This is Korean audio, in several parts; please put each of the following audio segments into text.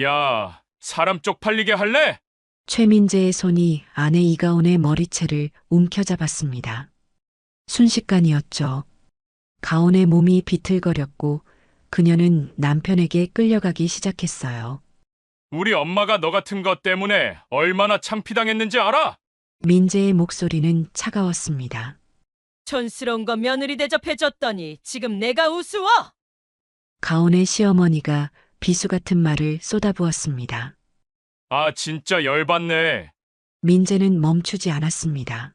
야, 사람 쪽팔리게 할래? 최민재의 손이 아내 이가온의 머리채를 움켜잡았습니다. 순식간이었죠. 가온의 몸이 비틀거렸고 그녀는 남편에게 끌려가기 시작했어요. 우리 엄마가 너 같은 것 때문에 얼마나 창피당했는지 알아? 민재의 목소리는 차가웠습니다. 촌스러운 거 며느리 대접해줬더니 지금 내가 우스워? 가온의 시어머니가 비수 같은 말을 쏟아부었습니다. 아, 진짜 열받네. 민재는 멈추지 않았습니다.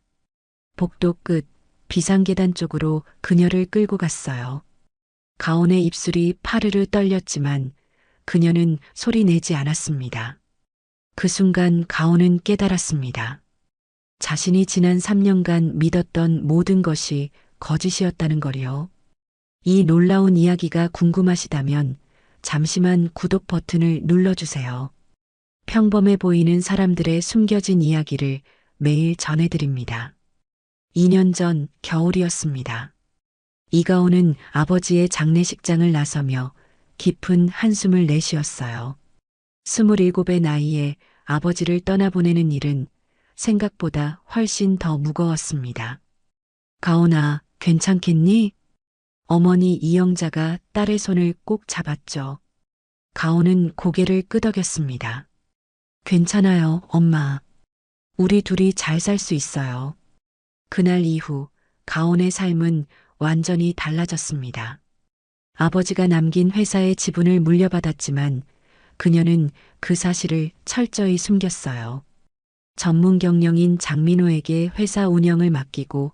복도 끝 비상계단 쪽으로 그녀를 끌고 갔어요. 가온의 입술이 파르르 떨렸지만 그녀는 소리 내지 않았습니다. 그 순간 가온은 깨달았습니다. 자신이 지난 3년간 믿었던 모든 것이 거짓이었다는 거리요. 이 놀라운 이야기가 궁금하시다면 잠시만 구독 버튼을 눌러주세요. 평범해 보이는 사람들의 숨겨진 이야기를 매일 전해드립니다. 2년 전 겨울이었습니다. 이가온은 아버지의 장례식장을 나서며 깊은 한숨을 내쉬었어요. 27의 나이에 아버지를 떠나보내는 일은 생각보다 훨씬 더 무거웠습니다. 가온아, 괜찮겠니? 어머니 이영자가 딸의 손을 꼭 잡았죠. 가온은 고개를 끄덕였습니다. 괜찮아요, 엄마. 우리 둘이 잘 살 수 있어요. 그날 이후 가온의 삶은 완전히 달라졌습니다. 아버지가 남긴 회사의 지분을 물려받았지만 그녀는 그 사실을 철저히 숨겼어요. 전문 경영인 장민호에게 회사 운영을 맡기고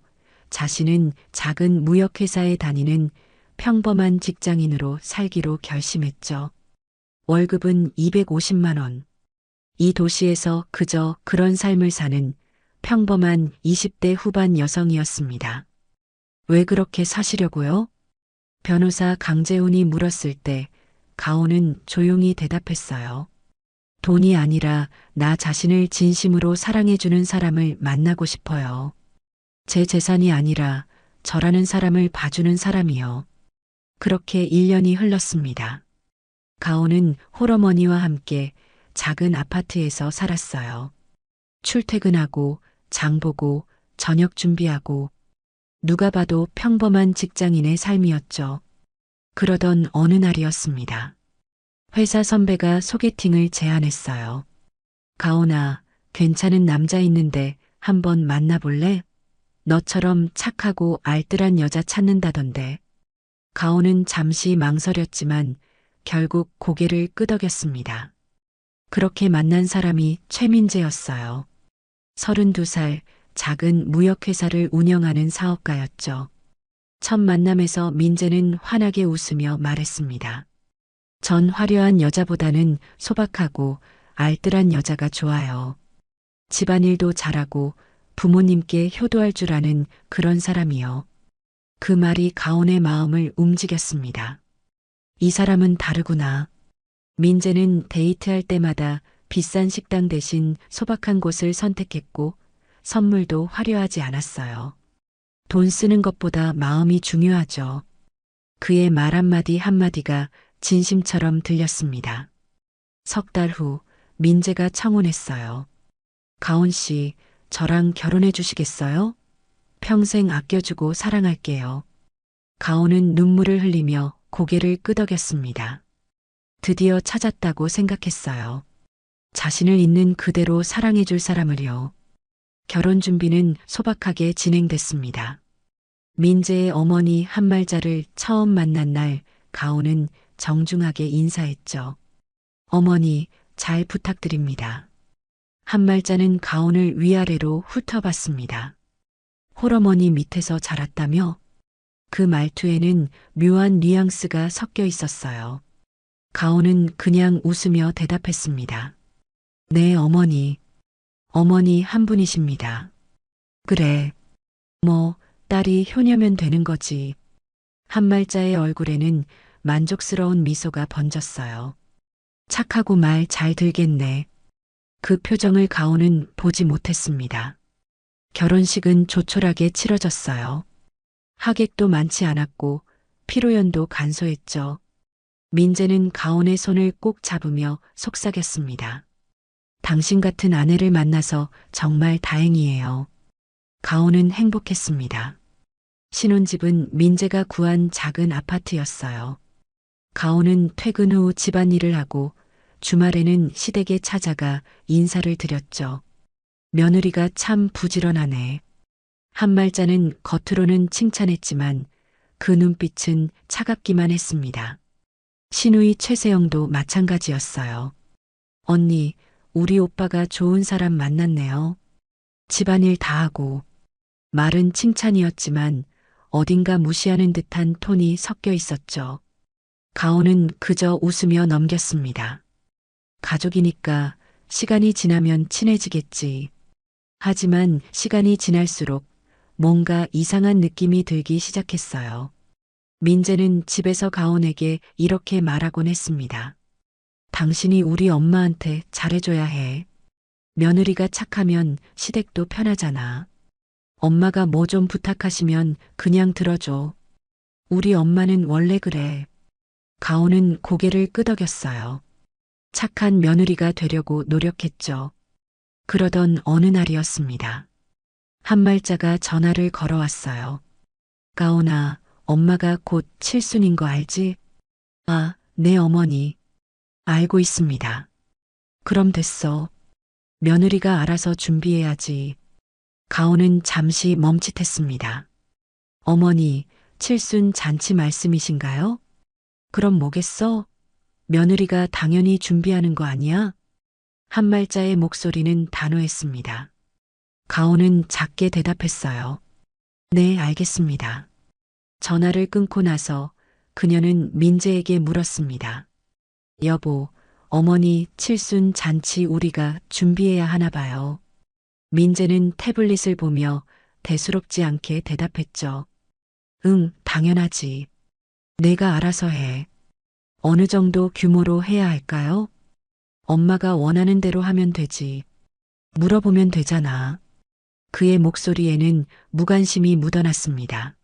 자신은 작은 무역회사에 다니는 평범한 직장인으로 살기로 결심했죠. 월급은 250만 원. 이 도시에서 그저 그런 삶을 사는 평범한 20대 후반 여성이었습니다. 왜 그렇게 사시려고요? 변호사 강재훈이 물었을 때 가온은 조용히 대답했어요. 돈이 아니라 나 자신을 진심으로 사랑해주는 사람을 만나고 싶어요. 제 재산이 아니라 저라는 사람을 봐주는 사람이요. 그렇게 1년이 흘렀습니다. 가온은 홀어머니와 함께 작은 아파트에서 살았어요. 출퇴근하고 장보고 저녁 준비하고 누가 봐도 평범한 직장인의 삶이었죠. 그러던 어느 날이었습니다. 회사 선배가 소개팅을 제안했어요. 가온아, 괜찮은 남자 있는데 한번 만나볼래? 너처럼 착하고 알뜰한 여자 찾는다던데. 가온은 잠시 망설였지만 결국 고개를 끄덕였습니다. 그렇게 만난 사람이 최민재였어요. 32살 작은 무역회사를 운영하는 사업가였죠. 첫 만남에서 민재는 환하게 웃으며 말했습니다. 전 화려한 여자보다는 소박하고 알뜰한 여자가 좋아요. 집안일도 잘하고 부모님께 효도할 줄 아는 그런 사람이요. 그 말이 가온의 마음을 움직였습니다. 이 사람은 다르구나. 민재는 데이트할 때마다 비싼 식당 대신 소박한 곳을 선택했고 선물도 화려하지 않았어요. 돈 쓰는 것보다 마음이 중요하죠. 그의 말 한마디 한마디가 진심처럼 들렸습니다. 석 달 후 민재가 청혼했어요. 가온 씨, 저랑 결혼해 주시겠어요? 평생 아껴주고 사랑할게요. 가온은 눈물을 흘리며 고개를 끄덕였습니다. 드디어 찾았다고 생각했어요. 자신을 있는 그대로 사랑해줄 사람을요. 결혼 준비는 소박하게 진행됐습니다. 민재의 어머니 한말자를 처음 만난 날 가온은 정중하게 인사했죠. 어머니, 잘 부탁드립니다. 한말자는 가온을 위아래로 훑어봤습니다. 홀어머니 밑에서 자랐다며? 그 말투에는 묘한 뉘앙스가 섞여 있었어요. 가온은 그냥 웃으며 대답했습니다. 네, 어머니. 어머니 한 분이십니다. 그래. 뭐, 딸이 효녀면 되는 거지. 한말자의 얼굴에는 만족스러운 미소가 번졌어요. 착하고 말 잘 들겠네. 그 표정을 가온은 보지 못했습니다. 결혼식은 조촐하게 치러졌어요. 하객도 많지 않았고 피로연도 간소했죠. 민재는 가온의 손을 꼭 잡으며 속삭였습니다. 당신 같은 아내를 만나서 정말 다행이에요. 가온은 행복했습니다. 신혼집은 민재가 구한 작은 아파트였어요. 가온은 퇴근 후 집안일을 하고 주말에는 시댁에 찾아가 인사를 드렸죠. 며느리가 참 부지런하네. 한말자는 겉으로는 칭찬했지만 그 눈빛은 차갑기만 했습니다. 시누이 최세영도 마찬가지였어요. 언니, 우리 오빠가 좋은 사람 만났네요. 집안일 다 하고. 말은 칭찬이었지만 어딘가 무시하는 듯한 톤이 섞여 있었죠. 가온은 그저 웃으며 넘겼습니다. 가족이니까 시간이 지나면 친해지겠지. 하지만 시간이 지날수록 뭔가 이상한 느낌이 들기 시작했어요. 민재는 집에서 가온에게 이렇게 말하곤 했습니다. 당신이 우리 엄마한테 잘해줘야 해. 며느리가 착하면 시댁도 편하잖아. 엄마가 뭐 좀 부탁하시면 그냥 들어줘. 우리 엄마는 원래 그래. 가온은 고개를 끄덕였어요. 착한 며느리가 되려고 노력했죠. 그러던 어느 날이었습니다. 한말자가 전화를 걸어왔어요. 가온아, 엄마가 곧 칠순인 거 알지? 아, 네 어머니. 알고 있습니다. 그럼 됐어. 며느리가 알아서 준비해야지. 가온은 잠시 멈칫했습니다. 어머니, 칠순 잔치 말씀이신가요? 그럼 뭐겠어? 며느리가 당연히 준비하는 거 아니야? 한말자의 목소리는 단호했습니다. 가온은 작게 대답했어요. 네, 알겠습니다. 전화를 끊고 나서 그녀는 민재에게 물었습니다. 여보, 어머니 칠순 잔치 우리가 준비해야 하나 봐요. 민재는 태블릿을 보며 대수롭지 않게 대답했죠. 응, 당연하지. 내가 알아서 해. 어느 정도 규모로 해야 할까요? 엄마가 원하는 대로 하면 되지. 물어보면 되잖아. 그의 목소리에는 무관심이 묻어났습니다.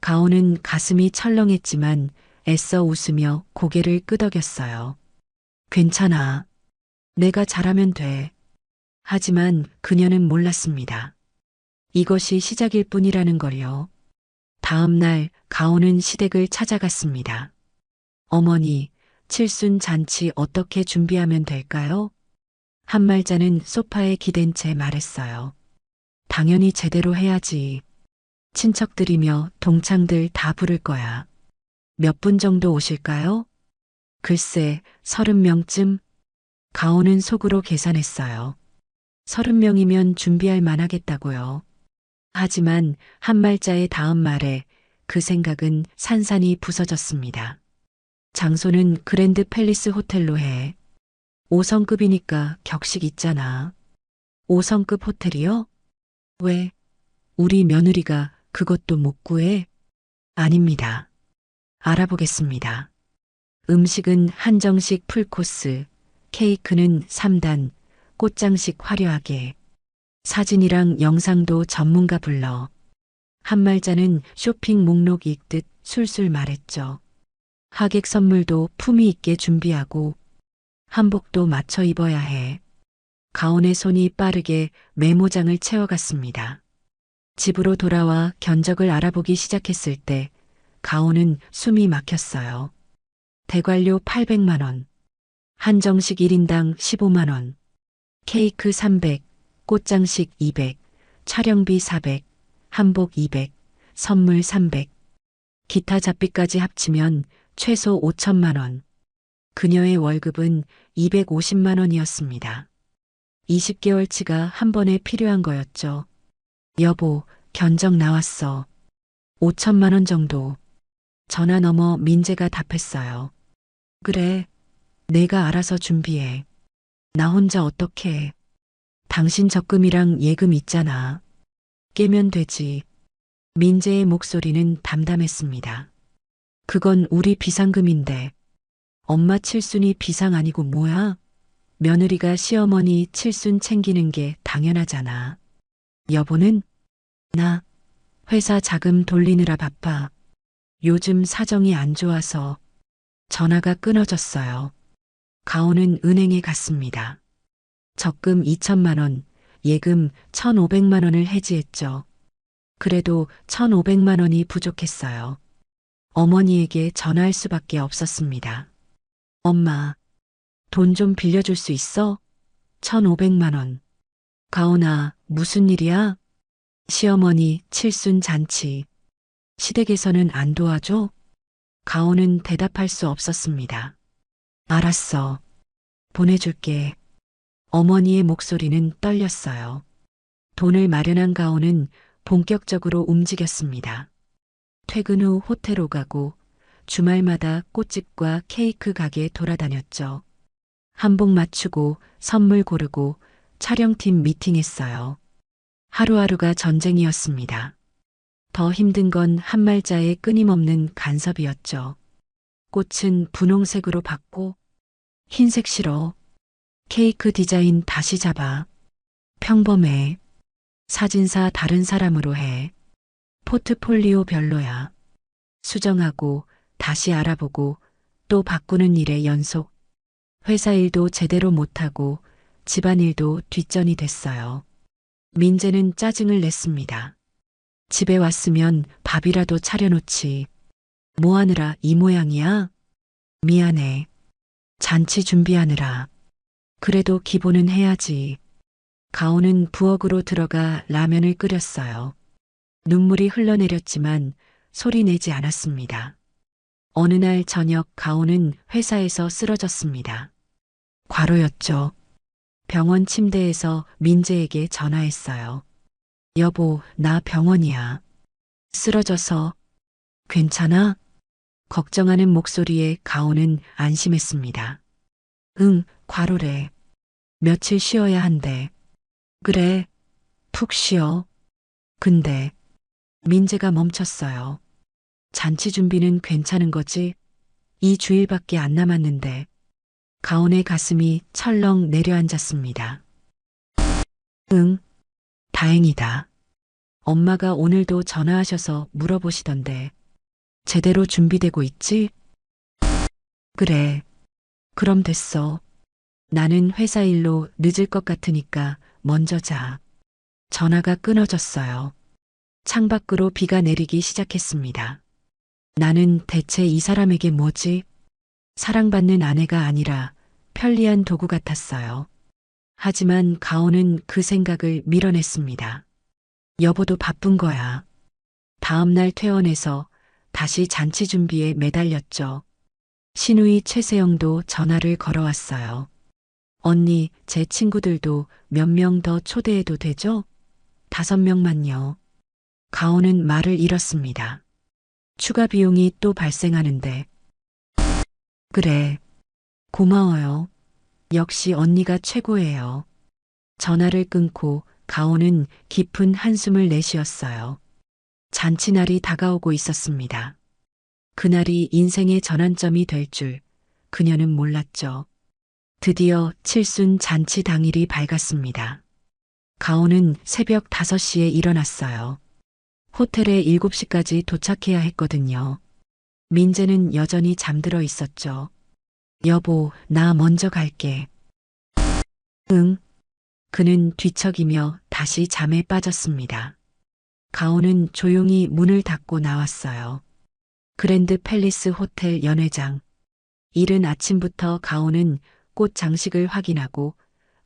가온은 가슴이 철렁했지만 애써 웃으며 고개를 끄덕였어요. 괜찮아. 내가 잘하면 돼. 하지만 그녀는 몰랐습니다. 이것이 시작일 뿐이라는 걸요. 다음 날 가온은 시댁을 찾아갔습니다. 어머니, 칠순 잔치 어떻게 준비하면 될까요? 한말자는 소파에 기댄 채 말했어요. 당연히 제대로 해야지. 친척들이며 동창들 다 부를 거야. 몇 분 정도 오실까요? 글쎄, 30명쯤? 가온은 속으로 계산했어요. 30명이면 준비할 만하겠다고요. 하지만 한말자의 다음 말에 그 생각은 산산이 부서졌습니다. 장소는 그랜드 팰리스 호텔로 해. 5성급이니까 격식 있잖아. 5성급 호텔이요? 왜? 우리 며느리가 그것도 못 구해? 아닙니다. 알아보겠습니다. 음식은 한정식 풀코스, 케이크는 3단, 꽃장식 화려하게. 사진이랑 영상도 전문가 불러. 한말자는 쇼핑 목록 읽듯 술술 말했죠. 하객 선물도 품위 있게 준비하고 한복도 맞춰 입어야 해. 가온의 손이 빠르게 메모장을 채워갔습니다. 집으로 돌아와 견적을 알아보기 시작했을 때 가온은 숨이 막혔어요. 대관료 800만 원, 한정식 1인당 15만 원, 케이크 300, 꽃장식 200, 촬영비 400, 한복 200, 선물 300, 기타 잡비까지 합치면 최소 5천만 원. 그녀의 월급은 250만 원이었습니다. 20개월치가 한 번에 필요한 거였죠. 여보, 견적 나왔어. 5천만 원 정도. 전화 너머 민재가 답했어요. 그래, 내가 알아서 준비해. 나 혼자 어떻게 해. 당신 적금이랑 예금 있잖아. 깨면 되지. 민재의 목소리는 담담했습니다. 그건 우리 비상금인데. 엄마 칠순이 비상 아니고 뭐야? 며느리가 시어머니 칠순 챙기는 게 당연하잖아. 여보는? 나 회사 자금 돌리느라 바빠. 요즘 사정이 안 좋아서. 전화가 끊어졌어요. 가온은 은행에 갔습니다. 적금 2천만 원, 예금 1,500만 원을 해지했죠. 그래도 1,500만 원이 부족했어요. 어머니에게 전화할 수밖에 없었습니다. 엄마, 돈 좀 빌려줄 수 있어? 1,500만 원. 가온아, 무슨 일이야? 시어머니 칠순 잔치. 시댁에서는 안 도와줘? 가온은 대답할 수 없었습니다. 알았어. 보내줄게. 어머니의 목소리는 떨렸어요. 돈을 마련한 가온은 본격적으로 움직였습니다. 퇴근 후 호텔 오가고 주말마다 꽃집과 케이크 가게 돌아다녔죠. 한복 맞추고 선물 고르고 촬영팀 미팅했어요. 하루하루가 전쟁이었습니다. 더 힘든 건 한말자의 끊임없는 간섭이었죠. 꽃은 분홍색으로 바꿔. 흰색 싫어. 케이크 디자인 다시 잡아. 평범해. 사진사 다른 사람으로 해. 포트폴리오 별로야. 수정하고 다시 알아보고 또 바꾸는 일의 연속. 회사 일도 제대로 못하고 집안일도 뒷전이 됐어요. 민재는 짜증을 냈습니다. 집에 왔으면 밥이라도 차려놓지. 뭐 하느라 이 모양이야? 미안해. 잔치 준비하느라. 그래도 기본은 해야지. 가온은 부엌으로 들어가 라면을 끓였어요. 눈물이 흘러내렸지만 소리 내지 않았습니다. 어느 날 저녁 가온은 회사에서 쓰러졌습니다. 과로였죠. 병원 침대에서 민재에게 전화했어요. 여보, 나 병원이야. 쓰러져서. 괜찮아? 걱정하는 목소리에 가온은 안심했습니다. 응, 과로래. 며칠 쉬어야 한대. 그래, 푹 쉬어. 근데 민재가 멈췄어요. 잔치 준비는 괜찮은 거지? 2주일밖에 안 남았는데. 가온의 가슴이 철렁 내려앉았습니다. 응, 다행이다. 엄마가 오늘도 전화하셔서 물어보시던데. 제대로 준비되고 있지? 그래. 그럼 됐어. 나는 회사 일로 늦을 것 같으니까 먼저 자. 전화가 끊어졌어요. 창밖으로 비가 내리기 시작했습니다. 나는 대체 이 사람에게 뭐지? 사랑받는 아내가 아니라 편리한 도구 같았어요. 하지만 가온은 그 생각을 밀어냈습니다. 여보도 바쁜 거야. 다음 날 퇴원해서 다시 잔치 준비에 매달렸죠. 시누이 최세영도 전화를 걸어왔어요. 언니, 제 친구들도 몇 명 더 초대해도 되죠? 5명만요. 가온은 말을 잃었습니다. 추가 비용이 또 발생하는데. 그래. 고마워요. 역시 언니가 최고예요. 전화를 끊고 가온은 깊은 한숨을 내쉬었어요. 잔치날이 다가오고 있었습니다. 그날이 인생의 전환점이 될 줄 그녀는 몰랐죠. 드디어 칠순 잔치 당일이 밝았습니다. 가온은 새벽 5시에 일어났어요. 호텔에 7시까지 도착해야 했거든요. 민재는 여전히 잠들어 있었죠. 여보, 나 먼저 갈게. 응. 그는 뒤척이며 다시 잠에 빠졌습니다. 가온은 조용히 문을 닫고 나왔어요. 그랜드 팰리스 호텔 연회장. 이른 아침부터 가온은 꽃 장식을 확인하고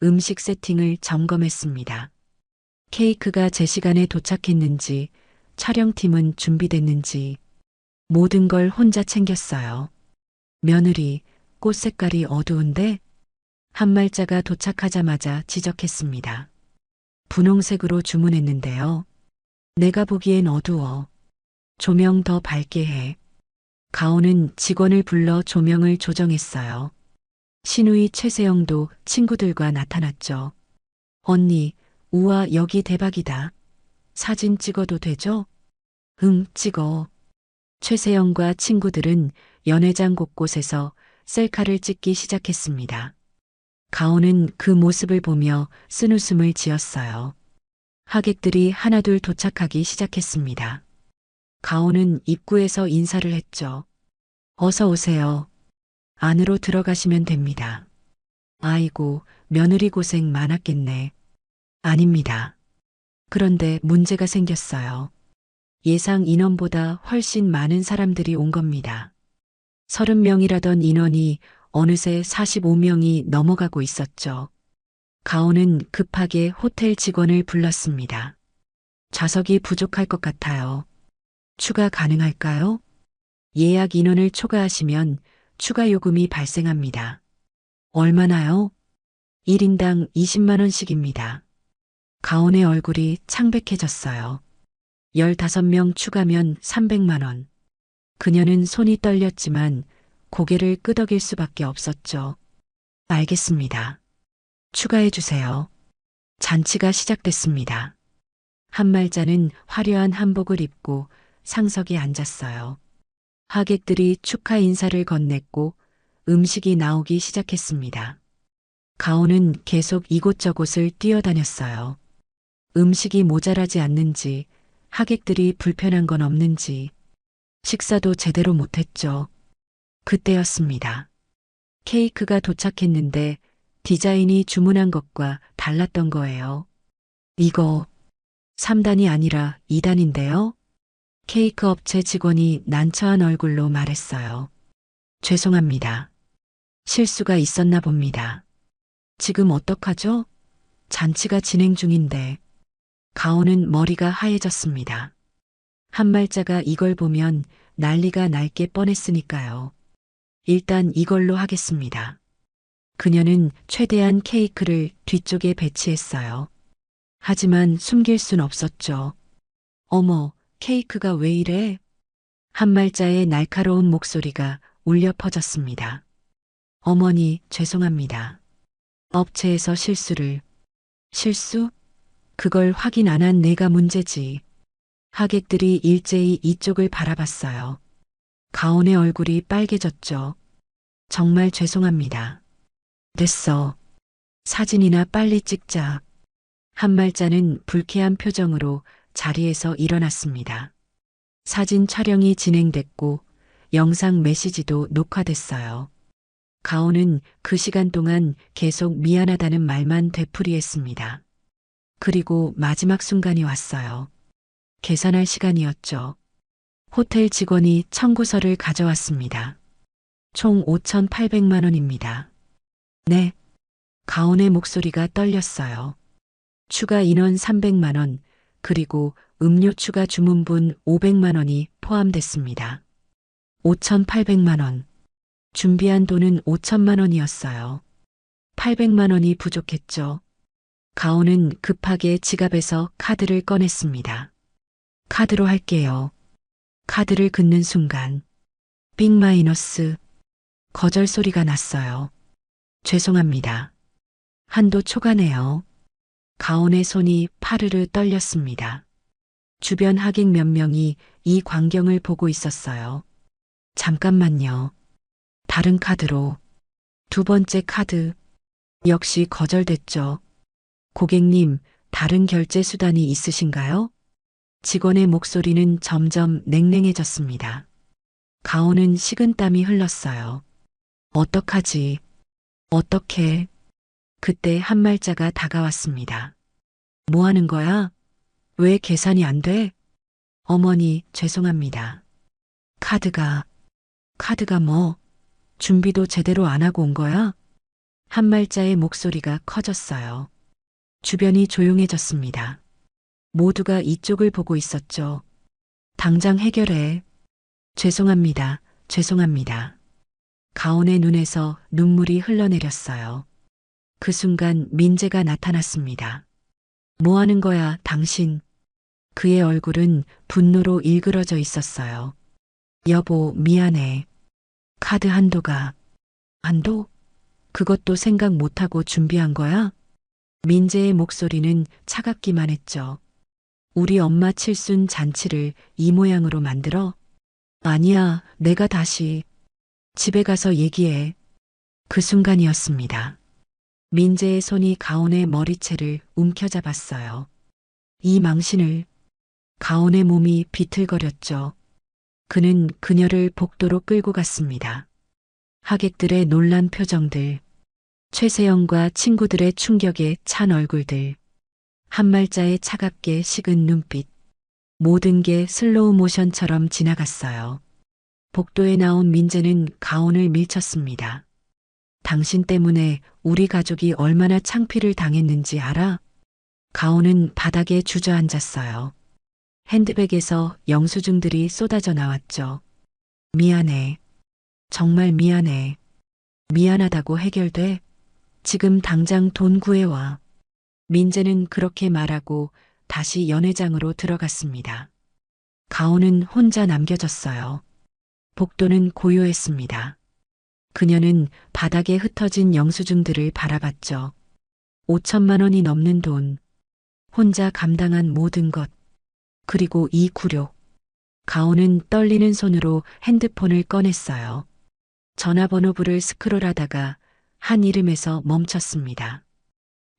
음식 세팅을 점검했습니다. 케이크가 제 시간에 도착했는지, 촬영팀은 준비됐는지, 모든 걸 혼자 챙겼어요. 며느리, 꽃 색깔이 어두운데? 한말자가 도착하자마자 지적했습니다. 분홍색으로 주문했는데요. 내가 보기엔 어두워. 조명 더 밝게 해. 가온은 직원을 불러 조명을 조정했어요. 시누이 최세영도 친구들과 나타났죠. 언니, 우와, 여기 대박이다. 사진 찍어도 되죠? 응, 찍어. 최세영과 친구들은 연회장 곳곳에서 셀카를 찍기 시작했습니다. 가온은 그 모습을 보며 쓴웃음을 지었어요. 하객들이 하나둘 도착하기 시작했습니다. 가온은 입구에서 인사를 했죠. 어서 오세요. 안으로 들어가시면 됩니다. 아이고, 며느리 고생 많았겠네. 아닙니다. 그런데 문제가 생겼어요. 예상 인원보다 훨씬 많은 사람들이 온 겁니다. 30명이라던 인원이 어느새 45명이 넘어가고 있었죠. 가온은 급하게 호텔 직원을 불렀습니다. 좌석이 부족할 것 같아요. 추가 가능할까요? 예약 인원을 초과하시면 추가 요금이 발생합니다. 얼마나요? 1인당 20만 원씩입니다. 가온의 얼굴이 창백해졌어요. 15명 추가면 300만 원. 그녀는 손이 떨렸지만 고개를 끄덕일 수밖에 없었죠. 알겠습니다. 추가해 주세요. 잔치가 시작됐습니다. 한말자는 화려한 한복을 입고 상석에 앉았어요. 하객들이 축하 인사를 건넸고 음식이 나오기 시작했습니다. 가온은 계속 이곳저곳을 뛰어다녔어요. 음식이 모자라지 않는지, 하객들이 불편한 건 없는지, 식사도 제대로 못했죠. 그때였습니다. 케이크가 도착했는데 디자인이 주문한 것과 달랐던 거예요. 이거 3단이 아니라 2단인데요? 케이크 업체 직원이 난처한 얼굴로 말했어요. 죄송합니다. 실수가 있었나 봅니다. 지금 어떡하죠? 잔치가 진행 중인데. 가온은 머리가 하얘졌습니다. 한말자가 이걸 보면 난리가 날 게 뻔했으니까요. 일단 이걸로 하겠습니다. 그녀는 최대한 케이크를 뒤쪽에 배치했어요. 하지만 숨길 순 없었죠. 어머, 케이크가 왜 이래? 한말자의 날카로운 목소리가 울려 퍼졌습니다. 어머니, 죄송합니다. 업체에서 실수? 그걸 확인 안 한 내가 문제지. 하객들이 일제히 이쪽을 바라봤어요. 가온의 얼굴이 빨개졌죠. 정말 죄송합니다. 됐어. 사진이나 빨리 찍자. 한말자는 불쾌한 표정으로 자리에서 일어났습니다. 사진 촬영이 진행됐고 영상 메시지도 녹화됐어요. 가온은 그 시간 동안 계속 미안하다는 말만 되풀이했습니다. 그리고 마지막 순간이 왔어요. 계산할 시간이었죠. 호텔 직원이 청구서를 가져왔습니다. 총 5,800만 원입니다. 네. 가온의 목소리가 떨렸어요. 추가 인원 300만 원, 그리고 음료 추가 주문분 500만 원이 포함됐습니다. 5,800만 원. 준비한 돈은 5천만 원이었어요. 800만 원이 부족했죠. 가온은 급하게 지갑에서 카드를 꺼냈습니다. 카드로 할게요. 카드를 긋는 순간 빅 마이너스 거절 소리가 났어요. 죄송합니다. 한도 초과네요. 가온의 손이 파르르 떨렸습니다. 주변 하객 몇 명이 이 광경을 보고 있었어요. 잠깐만요. 다른 카드로. 두 번째 카드. 역시 거절됐죠. 고객님, 다른 결제 수단이 있으신가요? 직원의 목소리는 점점 냉랭해졌습니다. 가온은 식은땀이 흘렀어요. 어떡하지? 어떻게? 그때 한말자가 다가왔습니다. 뭐 하는 거야? 왜 계산이 안 돼? 어머니, 죄송합니다. 카드가 뭐? 준비도 제대로 안 하고 온 거야? 한말자의 목소리가 커졌어요. 주변이 조용해졌습니다. 모두가 이쪽을 보고 있었죠. 당장 해결해. 죄송합니다. 가온의 눈에서 눈물이 흘러내렸어요. 그 순간 민재가 나타났습니다. 뭐 하는 거야, 당신? 그의 얼굴은 분노로 일그러져 있었어요. 여보, 미안해. 카드 한도? 그것도 생각 못하고 준비한 거야? 민재의 목소리는 차갑기만 했죠. 우리 엄마 칠순 잔치를 이 모양으로 만들어? 아니야, 내가 다시 집에 가서 얘기해. 그 순간이었습니다. 민재의 손이 가온의 머리채를 움켜잡았어요. 이 망신을. 가온의 몸이 비틀거렸죠. 그는 그녀를 복도로 끌고 갔습니다. 하객들의 놀란 표정들, 최세영과 친구들의 충격에 찬 얼굴들, 한말자의 차갑게 식은 눈빛, 모든 게 슬로우 모션처럼 지나갔어요. 복도에 나온 민재는 가온을 밀쳤습니다. 당신 때문에 우리 가족이 얼마나 창피를 당했는지 알아? 가온은 바닥에 주저앉았어요. 핸드백에서 영수증들이 쏟아져 나왔죠. 미안해. 정말 미안해. 미안하다고 해결돼? 지금 당장 돈 구해와. 민재는 그렇게 말하고 다시 연회장으로 들어갔습니다. 가온은 혼자 남겨졌어요. 복도는 고요했습니다. 그녀는 바닥에 흩어진 영수증들을 바라봤죠. 5천만 원이 넘는 돈, 혼자 감당한 모든 것, 그리고 이 굴욕. 가온은 떨리는 손으로 핸드폰을 꺼냈어요. 전화번호부를 스크롤하다가 한 이름에서 멈췄습니다.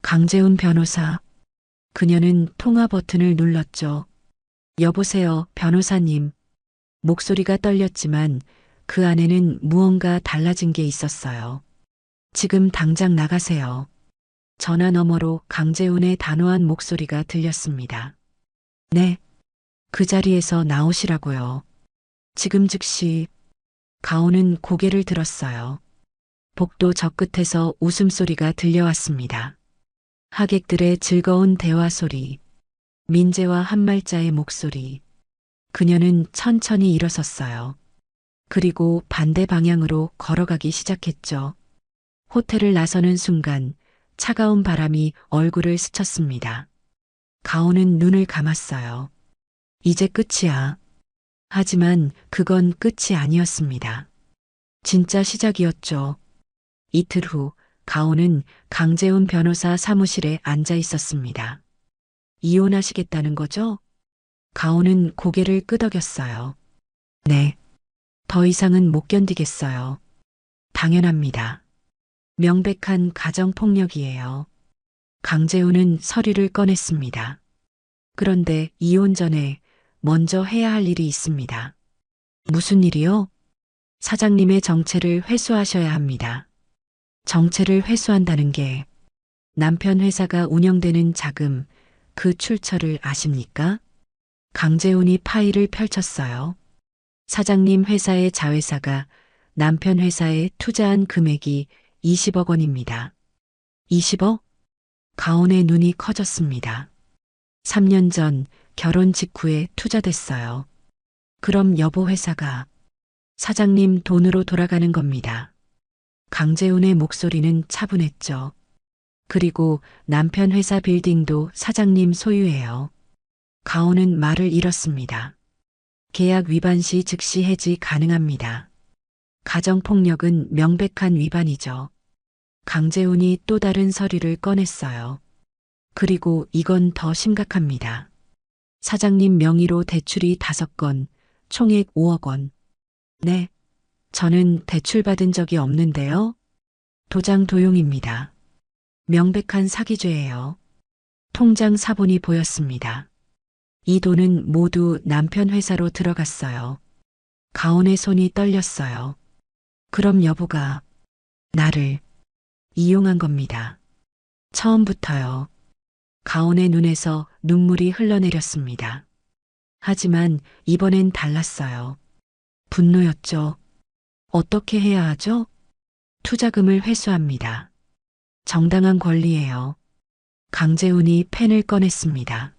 강재훈 변호사. 그녀는 통화 버튼을 눌렀죠. 여보세요, 변호사님. 목소리가 떨렸지만 그 안에는 무언가 달라진 게 있었어요. 지금 당장 나가세요. 전화 너머로 강재훈의 단호한 목소리가 들렸습니다. 네. 그 자리에서 나오시라고요. 지금 즉시. 가온은 고개를 들었어요. 복도 저 끝에서 웃음소리가 들려왔습니다. 하객들의 즐거운 대화 소리, 민재와 한말자의 목소리. 그녀는 천천히 일어섰어요. 그리고 반대 방향으로 걸어가기 시작했죠. 호텔을 나서는 순간 차가운 바람이 얼굴을 스쳤습니다. 가온은 눈을 감았어요. 이제 끝이야. 하지만 그건 끝이 아니었습니다. 진짜 시작이었죠. 이틀 후 가온은 강재훈 변호사 사무실에 앉아 있었습니다. 이혼하시겠다는 거죠? 가온은 고개를 끄덕였어요. 네. 더 이상은 못 견디겠어요. 당연합니다. 명백한 가정폭력이에요. 강재훈은 서류를 꺼냈습니다. 그런데 이혼 전에 먼저 해야 할 일이 있습니다. 무슨 일이요? 사장님의 정체를 회수하셔야 합니다. 정체를 회수한다는 게 남편 회사가 운영되는 자금, 그 출처를 아십니까? 강재훈이 파일을 펼쳤어요. 사장님 회사의 자회사가 남편 회사에 투자한 금액이 20억 원입니다. 20억? 가온의 눈이 커졌습니다. 3년 전 결혼 직후에 투자됐어요. 그럼 여보 회사가 사장님 돈으로 돌아가는 겁니다. 강재훈의 목소리는 차분했죠. 그리고 남편 회사 빌딩도 사장님 소유예요. 가온은 말을 잃었습니다. 계약 위반 시 즉시 해지 가능합니다. 가정폭력은 명백한 위반이죠. 강재훈이 또 다른 서류를 꺼냈어요. 그리고 이건 더 심각합니다. 사장님 명의로 대출이 5건, 총액 5억 원. 네, 저는 대출 받은 적이 없는데요. 도장 도용입니다. 명백한 사기죄예요. 통장 사본이 보였습니다. 이 돈은 모두 남편 회사로 들어갔어요. 가온의 손이 떨렸어요. 그럼 여보가 나를 이용한 겁니다. 처음부터요. 가온의 눈에서 눈물이 흘러내렸습니다. 하지만 이번엔 달랐어요. 분노였죠. 어떻게 해야 하죠? 투자금을 회수합니다. 정당한 권리예요. 강재훈이 펜을 꺼냈습니다.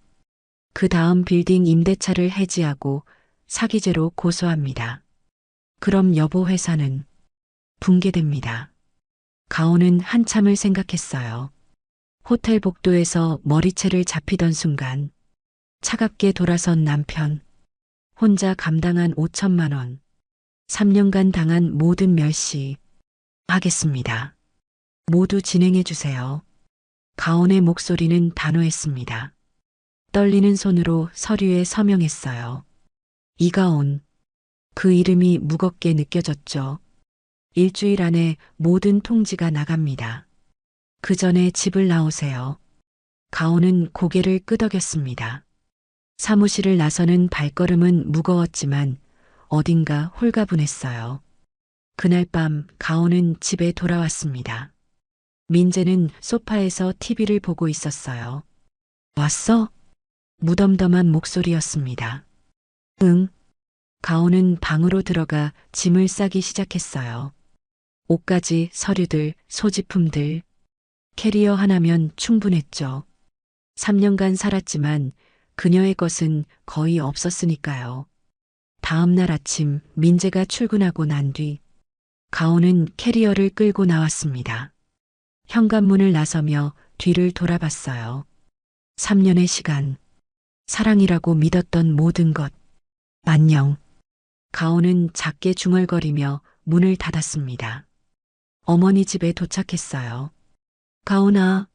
그 다음 빌딩 임대차를 해지하고 사기죄로 고소합니다. 그럼 여보 회사는 붕괴됩니다. 가온은 한참을 생각했어요. 호텔 복도에서 머리채를 잡히던 순간 차갑게 돌아선 남편, 혼자 감당한 5천만 원, 3년간 당한 모든 멸시, 하겠습니다. 모두 진행해 주세요. 가온의 목소리는 단호했습니다. 떨리는 손으로 서류에 서명했어요. 이가온. 그 이름이 무겁게 느껴졌죠. 일주일 안에 모든 통지가 나갑니다. 그 전에 집을 나오세요. 가온은 고개를 끄덕였습니다. 사무실을 나서는 발걸음은 무거웠지만 어딘가 홀가분했어요. 그날 밤 가온은 집에 돌아왔습니다. 민재는 소파에서 TV를 보고 있었어요. 왔어? 무덤덤한 목소리였습니다. 응. 가온은 방으로 들어가 짐을 싸기 시작했어요. 옷가지, 서류들, 소지품들. 캐리어 하나면 충분했죠. 3년간 살았지만 그녀의 것은 거의 없었으니까요. 다음 날 아침 민재가 출근하고 난 뒤 가온은 캐리어를 끌고 나왔습니다. 현관문을 나서며 뒤를 돌아봤어요. 3년의 시간. 사랑이라고 믿었던 모든 것. 안녕. 가온은 작게 중얼거리며 문을 닫았습니다. 어머니 집에 도착했어요. 가온아.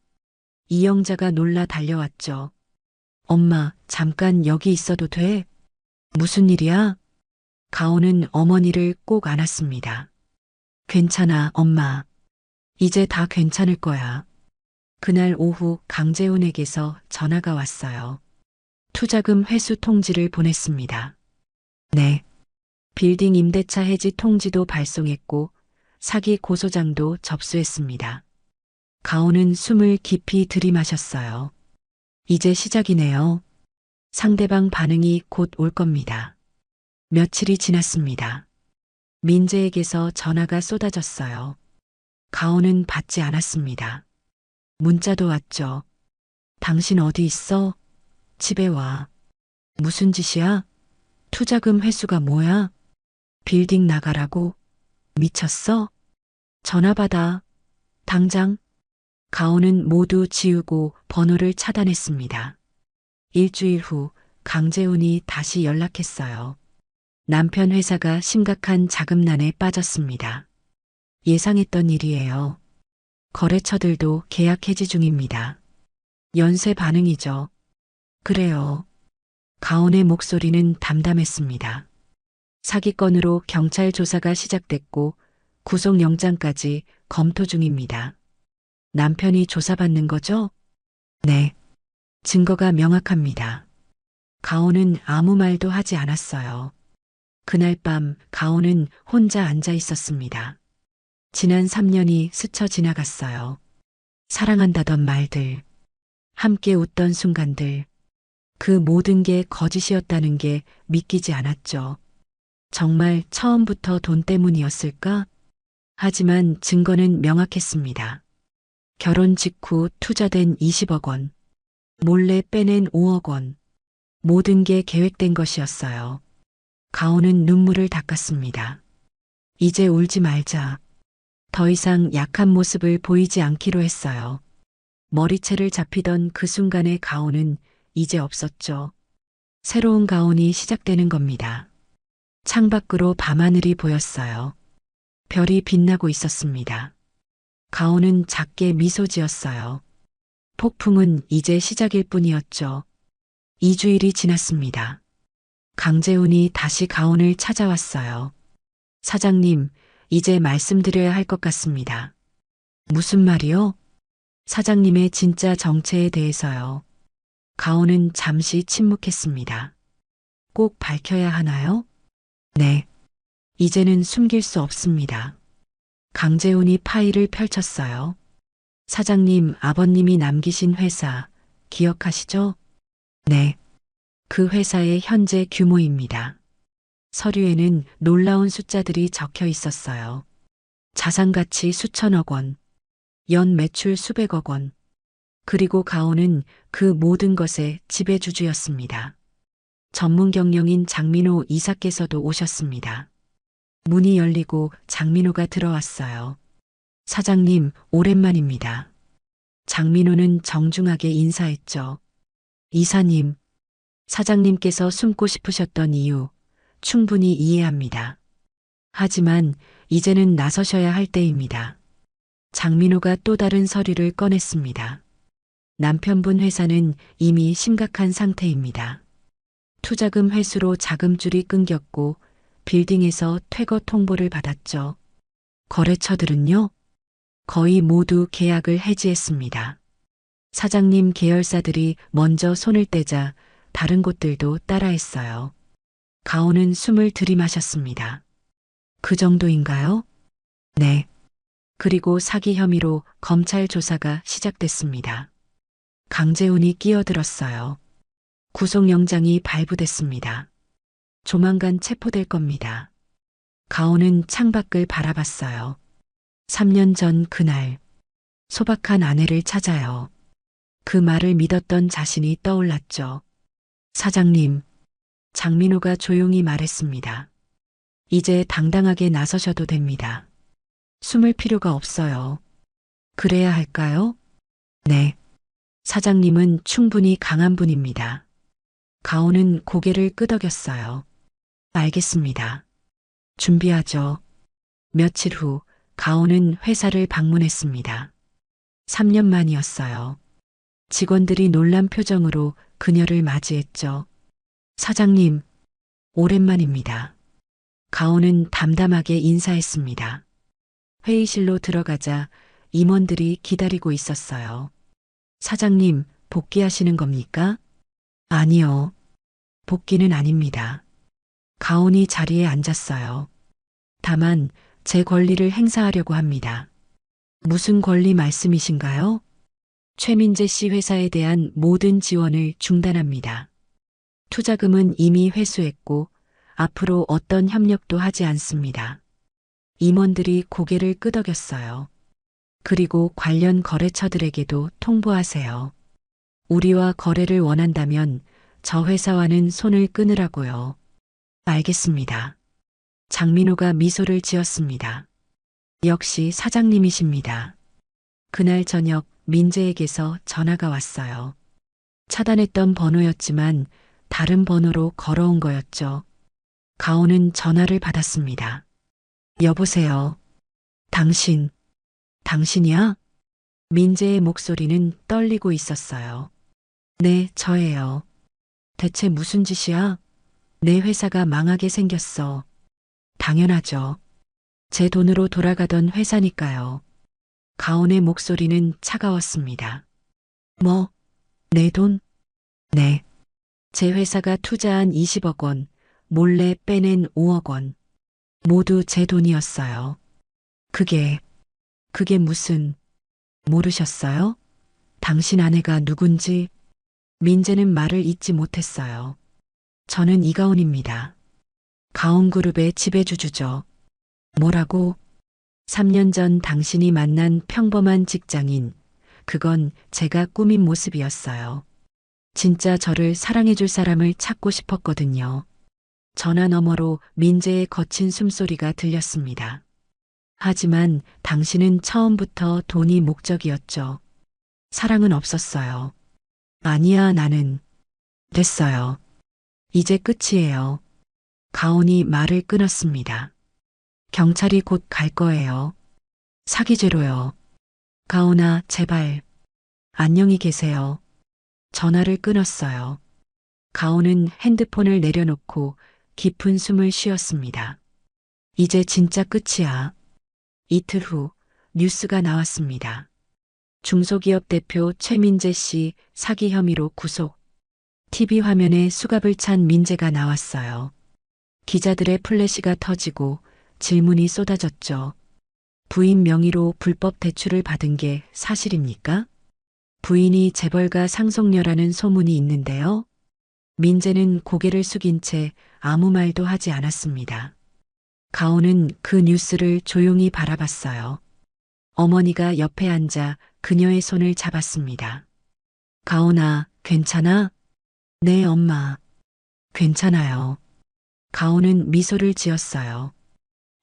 이영자가 놀라 달려왔죠. 엄마, 잠깐 여기 있어도 돼? 무슨 일이야? 가온은 어머니를 꼭 안았습니다. 괜찮아, 엄마. 이제 다 괜찮을 거야. 그날 오후 강재훈에게서 전화가 왔어요. 투자금 회수 통지를 보냈습니다. 네. 빌딩 임대차 해지 통지도 발송했고 사기 고소장도 접수했습니다. 가온은 숨을 깊이 들이마셨어요. 이제 시작이네요. 상대방 반응이 곧 올 겁니다. 며칠이 지났습니다. 민재에게서 전화가 쏟아졌어요. 가온은 받지 않았습니다. 문자도 왔죠. 당신 어디 있어? 집에 와. 무슨 짓이야? 투자금 회수가 뭐야? 빌딩 나가라고? 미쳤어? 전화 받아. 당장. 가온은 모두 지우고 번호를 차단했습니다. 일주일 후 강재훈이 다시 연락했어요. 남편 회사가 심각한 자금난에 빠졌습니다. 예상했던 일이에요. 거래처들도 계약 해지 중입니다. 연쇄 반응이죠. 그래요. 가온의 목소리는 담담했습니다. 사기건으로 경찰 조사가 시작됐고 구속영장까지 검토 중입니다. 남편이 조사받는 거죠? 네. 증거가 명확합니다. 가온은 아무 말도 하지 않았어요. 그날 밤 가온은 혼자 앉아 있었습니다. 지난 3년이 스쳐 지나갔어요. 사랑한다던 말들, 함께 웃던 순간들, 그 모든 게 거짓이었다는 게 믿기지 않았죠. 정말 처음부터 돈 때문이었을까? 하지만 증거는 명확했습니다. 결혼 직후 투자된 20억 원, 몰래 빼낸 5억 원, 모든 게 계획된 것이었어요. 가온은 눈물을 닦았습니다. 이제 울지 말자. 더 이상 약한 모습을 보이지 않기로 했어요. 머리채를 잡히던 그 순간의 가온은 이제 없었죠. 새로운 가온이 시작되는 겁니다. 창밖으로 밤하늘이 보였어요. 별이 빛나고 있었습니다. 가온은 작게 미소 지었어요. 폭풍은 이제 시작일 뿐이었죠. 2주일이 지났습니다. 강재훈이 다시 가온을 찾아왔어요. 사장님, 이제 말씀드려야 할 것 같습니다. 무슨 말이요? 사장님의 진짜 정체에 대해서요. 가온은 잠시 침묵했습니다. 꼭 밝혀야 하나요? 네. 이제는 숨길 수 없습니다. 강재훈이 파일을 펼쳤어요. 사장님, 아버님이 남기신 회사 기억하시죠? 네. 그 회사의 현재 규모입니다. 서류에는 놀라운 숫자들이 적혀 있었어요. 자산 가치 수천억 원, 연 매출 수백억 원. 그리고 가온은 그 모든 것의 지배주주였습니다. 전문 경영인 장민호 이사께서도 오셨습니다. 문이 열리고 장민호가 들어왔어요. 사장님, 오랜만입니다. 장민호는 정중하게 인사했죠. 이사님, 사장님께서 숨고 싶으셨던 이유 충분히 이해합니다. 하지만 이제는 나서셔야 할 때입니다. 장민호가 또 다른 서류를 꺼냈습니다. 남편분 회사는 이미 심각한 상태입니다. 투자금 회수로 자금줄이 끊겼고 빌딩에서 퇴거 통보를 받았죠. 거래처들은요? 거의 모두 계약을 해지했습니다. 사장님 계열사들이 먼저 손을 떼자 다른 곳들도 따라했어요. 가온은 숨을 들이마셨습니다. 그 정도인가요? 네. 그리고 사기 혐의로 검찰 조사가 시작됐습니다. 강재훈이 끼어들었어요. 구속영장이 발부됐습니다. 조만간 체포될 겁니다. 가온은 창밖을 바라봤어요. 3년 전 그날 소박한 아내를 찾아요. 그 말을 믿었던 자신이 떠올랐죠. 사장님, 장민호가 조용히 말했습니다. 이제 당당하게 나서셔도 됩니다. 숨을 필요가 없어요. 그래야 할까요? 네. 사장님은 충분히 강한 분입니다. 가온은 고개를 끄덕였어요. 알겠습니다. 준비하죠. 며칠 후 가온은 회사를 방문했습니다. 3년 만이었어요. 직원들이 놀란 표정으로 그녀를 맞이했죠. 사장님, 오랜만입니다. 가온은 담담하게 인사했습니다. 회의실로 들어가자 임원들이 기다리고 있었어요. 사장님, 복귀하시는 겁니까? 아니요. 복귀는 아닙니다. 가온이 자리에 앉았어요. 다만 제 권리를 행사하려고 합니다. 무슨 권리 말씀이신가요? 최민재 씨 회사에 대한 모든 지원을 중단합니다. 투자금은 이미 회수했고 앞으로 어떤 협력도 하지 않습니다. 임원들이 고개를 끄덕였어요. 그리고 관련 거래처들에게도 통보하세요. 우리와 거래를 원한다면 저 회사와는 손을 끊으라고요. 알겠습니다. 장민호가 미소를 지었습니다. 역시 사장님이십니다. 그날 저녁 민재에게서 전화가 왔어요. 차단했던 번호였지만 다른 번호로 걸어온 거였죠. 가온은 전화를 받았습니다. 여보세요. 당신이야? 민재의 목소리는 떨리고 있었어요. 네, 저예요. 대체 무슨 짓이야? 내 회사가 망하게 생겼어. 당연하죠. 제 돈으로 돌아가던 회사니까요. 가온의 목소리는 차가웠습니다. 뭐? 내 돈? 네. 제 회사가 투자한 20억 원, 몰래 빼낸 5억 원. 모두 제 돈이었어요. 그게 무슨, 모르셨어요? 당신 아내가 누군지? 민재는 말을 잇지 못했어요. 저는 이가온입니다. 가온그룹의 지배주주죠. 뭐라고? 3년 전 당신이 만난 평범한 직장인, 그건 제가 꾸민 모습이었어요. 진짜 저를 사랑해줄 사람을 찾고 싶었거든요. 전화 너머로 민재의 거친 숨소리가 들렸습니다. 하지만 당신은 처음부터 돈이 목적이었죠. 사랑은 없었어요. 아니야, 나는. 됐어요. 이제 끝이에요. 가온이 말을 끊었습니다. 경찰이 곧 갈 거예요. 사기죄로요. 가온아, 제발. 안녕히 계세요. 전화를 끊었어요. 가온은 핸드폰을 내려놓고 깊은 숨을 쉬었습니다. 이제 진짜 끝이야. 이틀 후 뉴스가 나왔습니다. 중소기업 대표 최민재 씨 사기 혐의로 구속. TV 화면에 수갑을 찬 민재가 나왔어요. 기자들의 플래시가 터지고 질문이 쏟아졌죠. 부인 명의로 불법 대출을 받은 게 사실입니까? 부인이 재벌가 상속녀라는 소문이 있는데요. 민재는 고개를 숙인 채 아무 말도 하지 않았습니다. 가온은 그 뉴스를 조용히 바라봤어요. 어머니가 옆에 앉아 그녀의 손을 잡았습니다. 가온아, 괜찮아? 네, 엄마. 괜찮아요. 가온은 미소를 지었어요.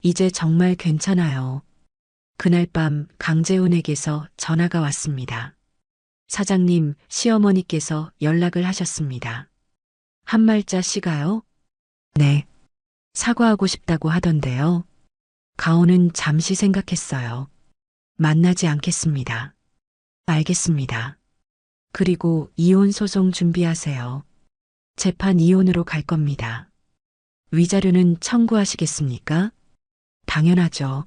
이제 정말 괜찮아요. 그날 밤 강재훈에게서 전화가 왔습니다. 사장님, 시어머니께서 연락을 하셨습니다. 한말자 씨가요? 네. 사과하고 싶다고 하던데요. 가온은 잠시 생각했어요. 만나지 않겠습니다. 알겠습니다. 그리고 이혼 소송 준비하세요. 재판 이혼으로 갈 겁니다. 위자료는 청구하시겠습니까? 당연하죠.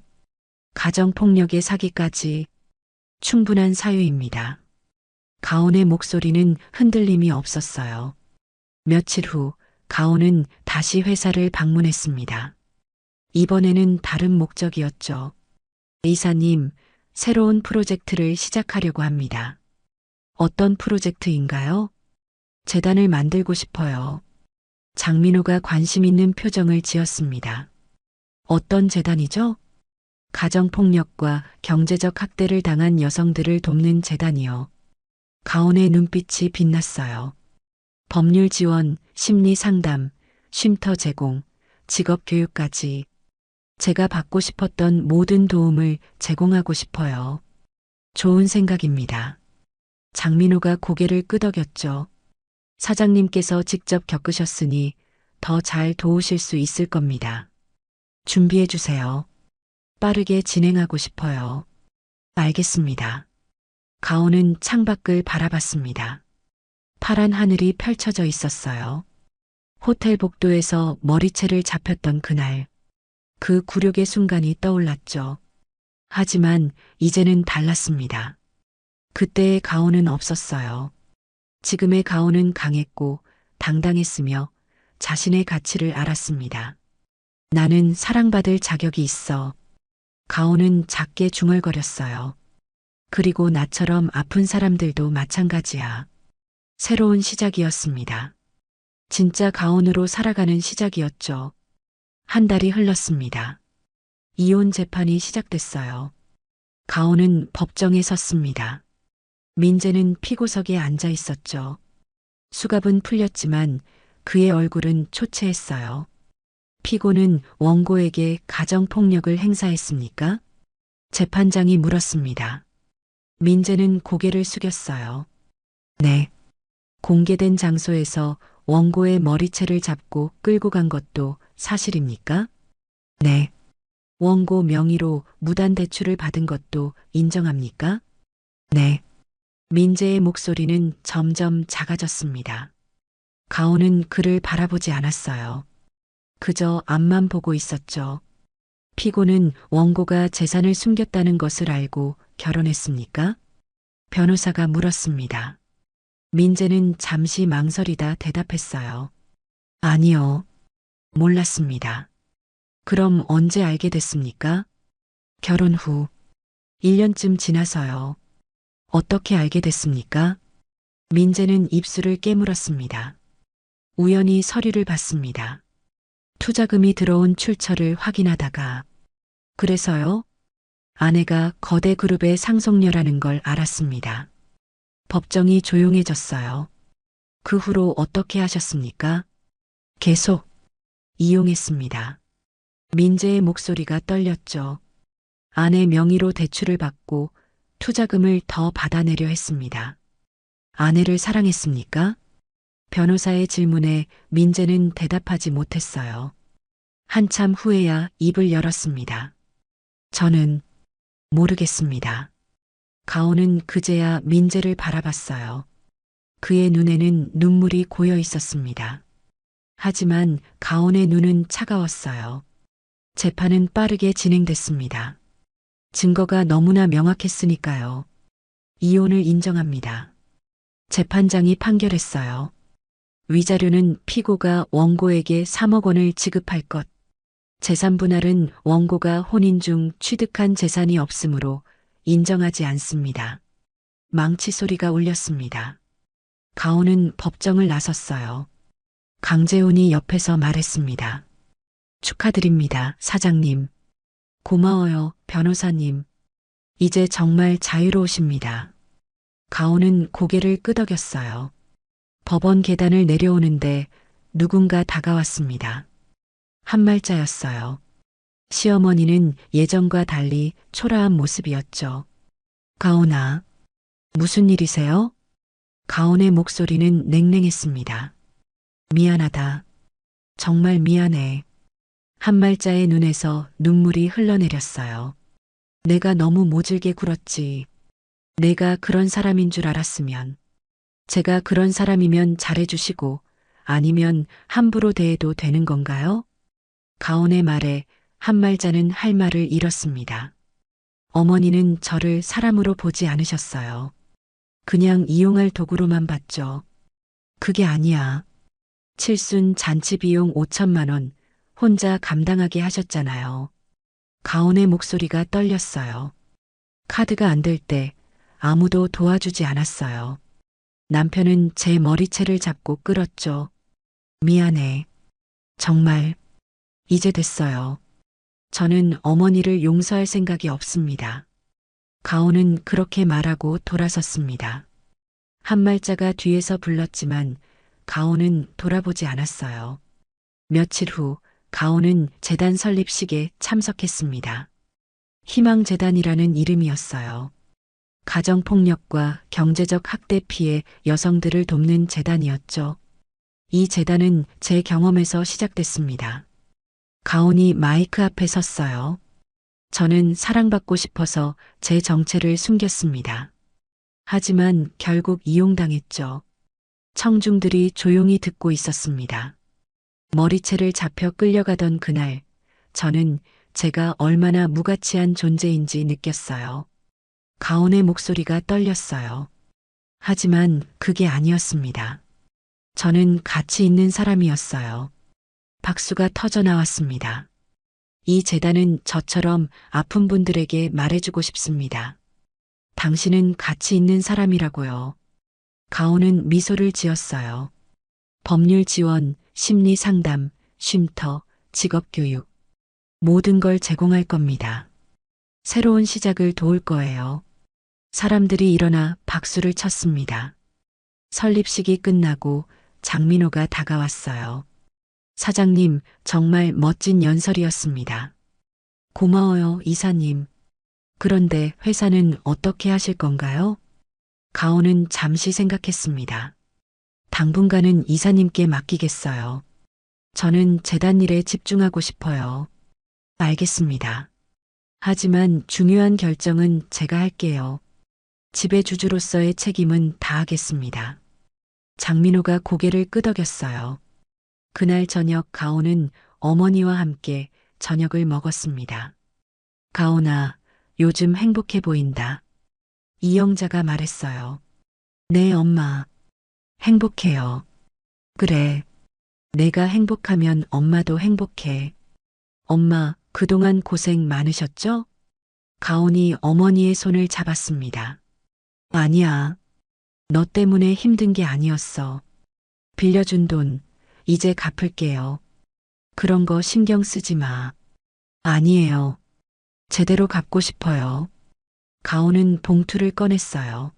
가정폭력의 사기까지 충분한 사유입니다. 가온의 목소리는 흔들림이 없었어요. 며칠 후 가온은 다시 회사를 방문했습니다. 이번에는 다른 목적이었죠. 이사님, 새로운 프로젝트를 시작하려고 합니다. 어떤 프로젝트인가요? 재단을 만들고 싶어요. 장민호가 관심 있는 표정을 지었습니다. 어떤 재단이죠? 가정폭력과 경제적 학대를 당한 여성들을 돕는 재단이요. 가온의 눈빛이 빛났어요. 법률 지원, 심리 상담, 쉼터 제공, 직업 교육까지 제가 받고 싶었던 모든 도움을 제공하고 싶어요. 좋은 생각입니다. 장민호가 고개를 끄덕였죠. 사장님께서 직접 겪으셨으니 더 잘 도우실 수 있을 겁니다. 준비해 주세요. 빠르게 진행하고 싶어요. 알겠습니다. 가온은 창밖을 바라봤습니다. 파란 하늘이 펼쳐져 있었어요. 호텔 복도에서 머리채를 잡혔던 그날, 그 굴욕의 순간이 떠올랐죠. 하지만 이제는 달랐습니다. 그때의 가온은 없었어요. 지금의 가온은 강했고 당당했으며 자신의 가치를 알았습니다. 나는 사랑받을 자격이 있어. 가온은 작게 중얼거렸어요. 그리고 나처럼 아픈 사람들도 마찬가지야. 새로운 시작이었습니다. 진짜 가온으로 살아가는 시작이었죠. 한 달이 흘렀습니다. 이혼 재판이 시작됐어요. 가온은 법정에 섰습니다. 민재는 피고석에 앉아 있었죠. 수갑은 풀렸지만 그의 얼굴은 초췌했어요. 피고는 원고에게 가정폭력을 행사했습니까? 재판장이 물었습니다. 민재는 고개를 숙였어요. 네. 공개된 장소에서 원고의 머리채를 잡고 끌고 간 것도 사실입니까? 네. 원고 명의로 무단 대출을 받은 것도 인정합니까? 네. 민재의 목소리는 점점 작아졌습니다. 가온은 그를 바라보지 않았어요. 그저 앞만 보고 있었죠. 피고는 원고가 재산을 숨겼다는 것을 알고 결혼했습니까? 변호사가 물었습니다. 민재는 잠시 망설이다 대답했어요. 아니요. 몰랐습니다. 그럼 언제 알게 됐습니까? 결혼 후 1년쯤 지나서요. 어떻게 알게 됐습니까? 민재는 입술을 깨물었습니다. 우연히 서류를 봤습니다. 투자금이 들어온 출처를 확인하다가 그래서요? 아내가 거대 그룹의 상속녀라는 걸 알았습니다. 법정이 조용해졌어요. 그 후로 어떻게 하셨습니까? 계속 이용했습니다. 민재의 목소리가 떨렸죠. 아내 명의로 대출을 받고 투자금을 더 받아내려 했습니다. 아내를 사랑했습니까? 변호사의 질문에 민재는 대답하지 못했어요. 한참 후에야 입을 열었습니다. 저는 모르겠습니다. 가온은 그제야 민재를 바라봤어요. 그의 눈에는 눈물이 고여 있었습니다. 하지만 가온의 눈은 차가웠어요. 재판은 빠르게 진행됐습니다. 증거가 너무나 명확했으니까요. 이혼을 인정합니다. 재판장이 판결했어요. 위자료는 피고가 원고에게 3억 원을 지급할 것. 재산 분할은 원고가 혼인 중 취득한 재산이 없으므로 인정하지 않습니다. 망치 소리가 울렸습니다. 가온은 법정을 나섰어요. 강재훈이 옆에서 말했습니다. 축하드립니다, 사장님. 고마워요, 변호사님. 이제 정말 자유로우십니다. 가온은 고개를 끄덕였어요. 법원 계단을 내려오는데 누군가 다가왔습니다. 한말자였어요. 시어머니는 예전과 달리 초라한 모습이었죠. 가온아, 무슨 일이세요? 가온의 목소리는 냉랭했습니다. 미안하다. 정말 미안해. 한말자의 눈에서 눈물이 흘러내렸어요. 내가 너무 모질게 굴었지. 내가 그런 사람인 줄 알았으면. 제가 그런 사람이면 잘해주시고 아니면 함부로 대해도 되는 건가요? 가온의 말에 한말자는 할 말을 잃었습니다. 어머니는 저를 사람으로 보지 않으셨어요. 그냥 이용할 도구로만 봤죠. 그게 아니야. 칠순 잔치 비용 5천만 원 혼자 감당하게 하셨잖아요. 가온의 목소리가 떨렸어요. 카드가 안 될 때 아무도 도와주지 않았어요. 남편은 제 머리채를 잡고 끌었죠. 미안해. 정말. 이제 됐어요. 저는 어머니를 용서할 생각이 없습니다. 가온은 그렇게 말하고 돌아섰습니다. 한말자가 뒤에서 불렀지만 가온은 돌아보지 않았어요. 며칠 후 가온은 재단 설립식에 참석했습니다. 희망재단이라는 이름이었어요. 가정폭력과 경제적 학대 피해 여성들을 돕는 재단이었죠. 이 재단은 제 경험에서 시작됐습니다. 가온이 마이크 앞에 섰어요. 저는 사랑받고 싶어서 제 정체를 숨겼습니다. 하지만 결국 이용당했죠. 청중들이 조용히 듣고 있었습니다. 머리채를 잡혀 끌려가던 그날, 저는 제가 얼마나 무가치한 존재인지 느꼈어요. 가온의 목소리가 떨렸어요. 하지만 그게 아니었습니다. 저는 가치 있는 사람이었어요. 박수가 터져 나왔습니다. 이 재단은 저처럼 아픈 분들에게 말해주고 싶습니다. 당신은 가치 있는 사람이라고요. 가온은 미소를 지었어요. 법률 지원, 심리 상담, 쉼터, 직업 교육. 모든 걸 제공할 겁니다. 새로운 시작을 도울 거예요. 사람들이 일어나 박수를 쳤습니다. 설립식이 끝나고 장민호가 다가왔어요. 사장님, 정말 멋진 연설이었습니다. 고마워요, 이사님. 그런데 회사는 어떻게 하실 건가요? 가온은 잠시 생각했습니다. 당분간은 이사님께 맡기겠어요. 저는 재단 일에 집중하고 싶어요. 알겠습니다. 하지만 중요한 결정은 제가 할게요. 지배주주로서의 책임은 다하겠습니다. 장민호가 고개를 끄덕였어요. 그날 저녁 가온은 어머니와 함께 저녁을 먹었습니다. 가온아, 요즘 행복해 보인다. 이영자가 말했어요. 네, 엄마. 행복해요. 그래. 내가 행복하면 엄마도 행복해. 엄마, 그동안 고생 많으셨죠? 가온이 어머니의 손을 잡았습니다. 아니야. 너 때문에 힘든 게 아니었어. 빌려준 돈, 이제 갚을게요. 그런 거 신경 쓰지 마. 아니에요. 제대로 갚고 싶어요. 가온은 봉투를 꺼냈어요.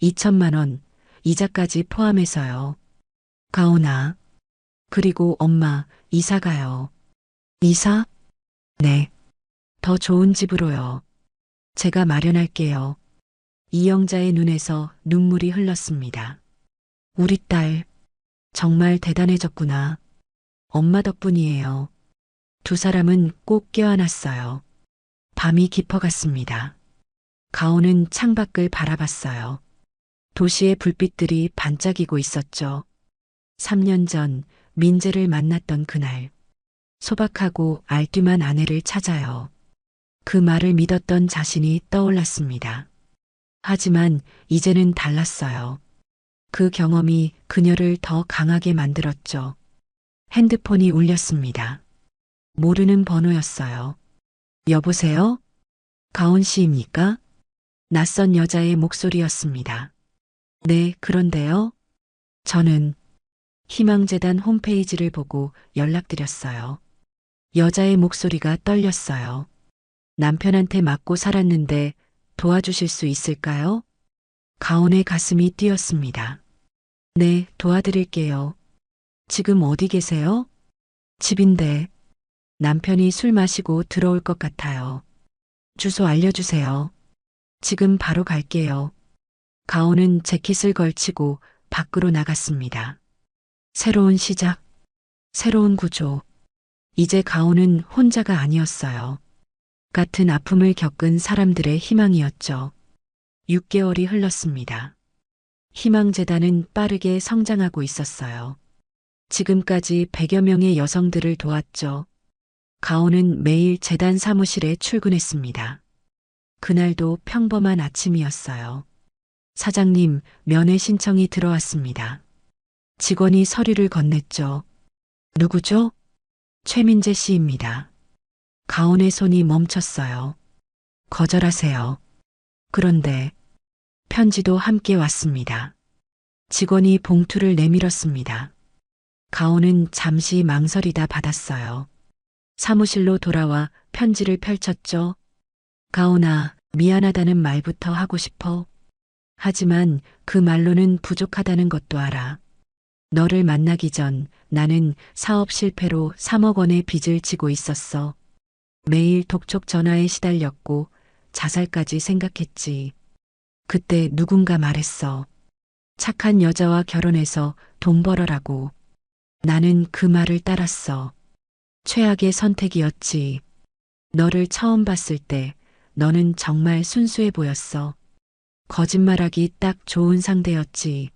2천만 원, 이자까지 포함해서요. 가온아. 그리고 엄마, 이사 가요. 이사? 네. 더 좋은 집으로요. 제가 마련할게요. 이영자의 눈에서 눈물이 흘렀습니다. 우리 딸, 정말 대단해졌구나. 엄마 덕분이에요. 두 사람은 꼭 껴안았어요. 밤이 깊어갔습니다. 가온은 창밖을 바라봤어요. 도시의 불빛들이 반짝이고 있었죠. 3년 전 민재를 만났던 그날. 소박하고 알뜰한 아내를 찾아요. 그 말을 믿었던 자신이 떠올랐습니다. 하지만 이제는 달랐어요. 그 경험이 그녀를 더 강하게 만들었죠. 핸드폰이 울렸습니다. 모르는 번호였어요. 여보세요? 가온 씨입니까? 낯선 여자의 목소리였습니다. 네, 그런데요. 저는 희망재단 홈페이지를 보고 연락드렸어요. 여자의 목소리가 떨렸어요. 남편한테 맞고 살았는데 도와주실 수 있을까요? 가온의 가슴이 뛰었습니다. 네, 도와드릴게요. 지금 어디 계세요? 집인데 남편이 술 마시고 들어올 것 같아요. 주소 알려주세요. 지금 바로 갈게요. 가온은 재킷을 걸치고 밖으로 나갔습니다. 새로운 시작, 새로운 구조. 이제 가온은 혼자가 아니었어요. 같은 아픔을 겪은 사람들의 희망이었죠. 6개월이 흘렀습니다. 희망재단은 빠르게 성장하고 있었어요. 지금까지 100여 명의 여성들을 도왔죠. 가온은 매일 재단 사무실에 출근했습니다. 그날도 평범한 아침이었어요. 사장님, 면회 신청이 들어왔습니다. 직원이 서류를 건넸죠. 누구죠? 최민재 씨입니다. 가온의 손이 멈췄어요. 거절하세요. 그런데 편지도 함께 왔습니다. 직원이 봉투를 내밀었습니다. 가온은 잠시 망설이다 받았어요. 사무실로 돌아와 편지를 펼쳤죠. 가온아, 미안하다는 말부터 하고 싶어. 하지만 그 말로는 부족하다는 것도 알아. 너를 만나기 전 나는 사업 실패로 3억 원의 빚을 지고 있었어. 매일 독촉 전화에 시달렸고 자살까지 생각했지. 그때 누군가 말했어. 착한 여자와 결혼해서 돈 벌어라고. 나는 그 말을 따랐어. 최악의 선택이었지. 너를 처음 봤을 때 너는 정말 순수해 보였어. 거짓말하기 딱 좋은 상대였지.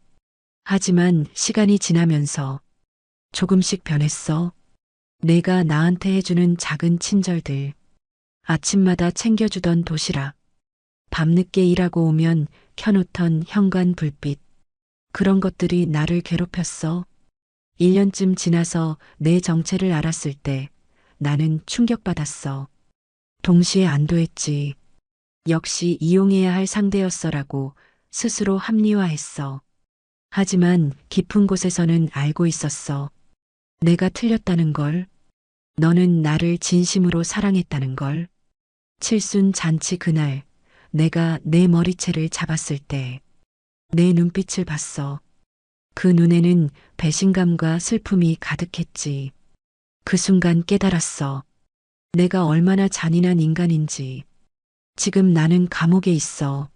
하지만 시간이 지나면서 조금씩 변했어. 내가 나한테 해주는 작은 친절들. 아침마다 챙겨주던 도시락. 밤늦게 일하고 오면 켜놓던 현관 불빛. 그런 것들이 나를 괴롭혔어. 1년쯤 지나서 내 정체를 알았을 때 나는 충격받았어. 동시에 안도했지. 역시 이용해야 할 상대였어라고 스스로 합리화했어. 하지만 깊은 곳에서는 알고 있었어. 내가 틀렸다는 걸. 너는 나를 진심으로 사랑했다는 걸. 칠순 잔치 그날 내가 내 머리채를 잡았을 때 내 눈빛을 봤어. 그 눈에는 배신감과 슬픔이 가득했지. 그 순간 깨달았어. 내가 얼마나 잔인한 인간인지. 지금 나는 감옥에 있어.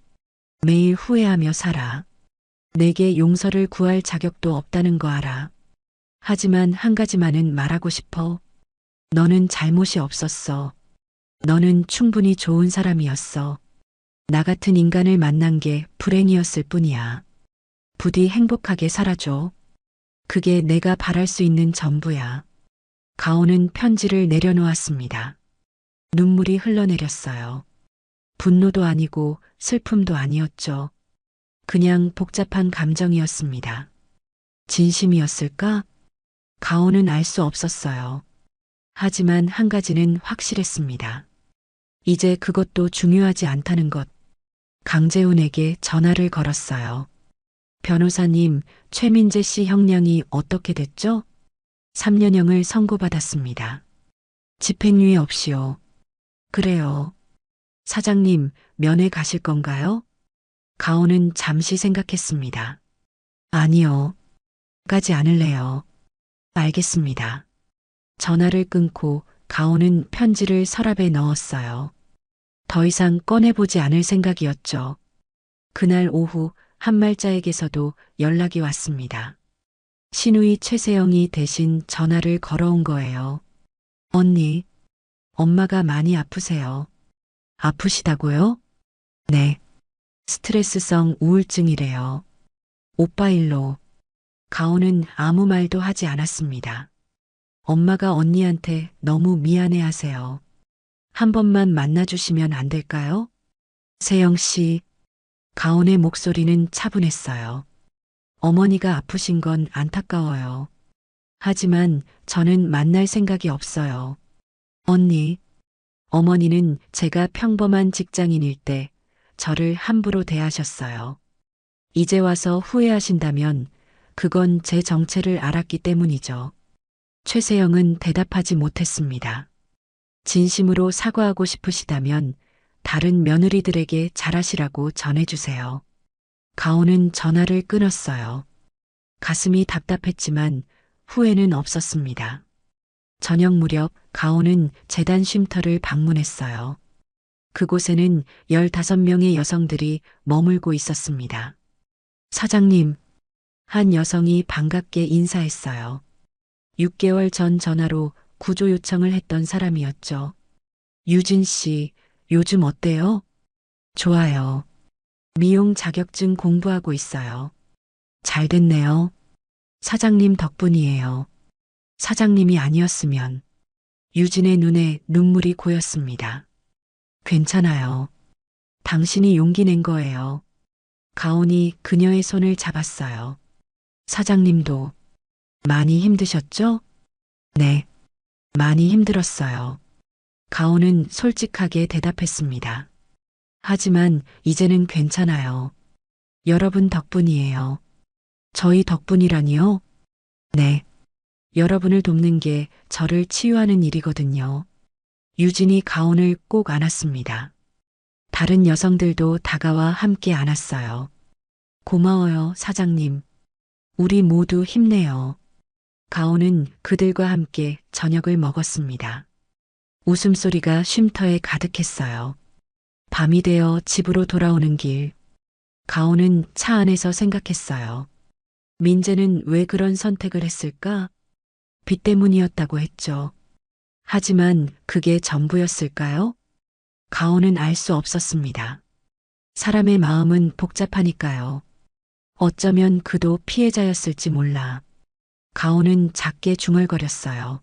매일 후회하며 살아. 내게 용서를 구할 자격도 없다는 거 알아. 하지만 한 가지만은 말하고 싶어. 너는 잘못이 없었어. 너는 충분히 좋은 사람이었어. 나 같은 인간을 만난 게 불행이었을 뿐이야. 부디 행복하게 살아줘. 그게 내가 바랄 수 있는 전부야. 가온은 편지를 내려놓았습니다. 눈물이 흘러내렸어요. 분노도 아니고 슬픔도 아니었죠. 그냥 복잡한 감정이었습니다. 진심이었을까? 가온은 알 수 없었어요. 하지만 한 가지는 확실했습니다. 이제 그것도 중요하지 않다는 것. 강재훈에게 전화를 걸었어요. 변호사님, 최민재 씨 형량이 어떻게 됐죠? 3년형을 선고받았습니다. 집행유예 없이요. 그래요. 사장님, 면회 가실 건가요? 가온은 잠시 생각했습니다. 아니요. 가지 않을래요. 알겠습니다. 전화를 끊고 가온은 편지를 서랍에 넣었어요. 더 이상 꺼내보지 않을 생각이었죠. 그날 오후 한말자에게서도 연락이 왔습니다. 신우이 최세영이 대신 전화를 걸어온 거예요. 언니, 엄마가 많이 아프세요. 아프시다고요? 네. 스트레스성 우울증이래요. 오빠 일로. 가온은 아무 말도 하지 않았습니다. 엄마가 언니한테 너무 미안해 하세요. 한 번만 만나주시면 안 될까요? 세영 씨. 가온의 목소리는 차분했어요. 어머니가 아프신 건 안타까워요. 하지만 저는 만날 생각이 없어요. 언니, 어머니는 제가 평범한 직장인일 때 저를 함부로 대하셨어요. 이제 와서 후회하신다면 그건 제 정체를 알았기 때문이죠. 최세영은 대답하지 못했습니다. 진심으로 사과하고 싶으시다면 다른 며느리들에게 잘하시라고 전해주세요. 가온은 전화를 끊었어요. 가슴이 답답했지만 후회는 없었습니다. 저녁 무렵 가온은 재단 쉼터를 방문했어요. 그곳에는 15명의 여성들이 머물고 있었습니다. 사장님, 한 여성이 반갑게 인사했어요. 6개월 전 전화로 구조 요청을 했던 사람이었죠. 유진 씨, 요즘 어때요? 좋아요. 미용 자격증 공부하고 있어요. 잘 됐네요. 사장님 덕분이에요. 사장님이 아니었으면. 유진의 눈에 눈물이 고였습니다. 괜찮아요. 당신이 용기 낸 거예요. 가온이 그녀의 손을 잡았어요. 사장님도 많이 힘드셨죠? 네, 많이 힘들었어요. 가온은 솔직하게 대답했습니다. 하지만 이제는 괜찮아요. 여러분 덕분이에요. 저희 덕분이라니요? 네. 여러분을 돕는 게 저를 치유하는 일이거든요. 유진이 가온을 꼭 안았습니다. 다른 여성들도 다가와 함께 안았어요. 고마워요, 사장님. 우리 모두 힘내요. 가온은 그들과 함께 저녁을 먹었습니다. 웃음소리가 쉼터에 가득했어요. 밤이 되어 집으로 돌아오는 길. 가온은 차 안에서 생각했어요. 민재는 왜 그런 선택을 했을까? 빚 때문이었다고 했죠. 하지만 그게 전부였을까요? 가온은 알 수 없었습니다. 사람의 마음은 복잡하니까요. 어쩌면 그도 피해자였을지 몰라. 가온은 작게 중얼거렸어요.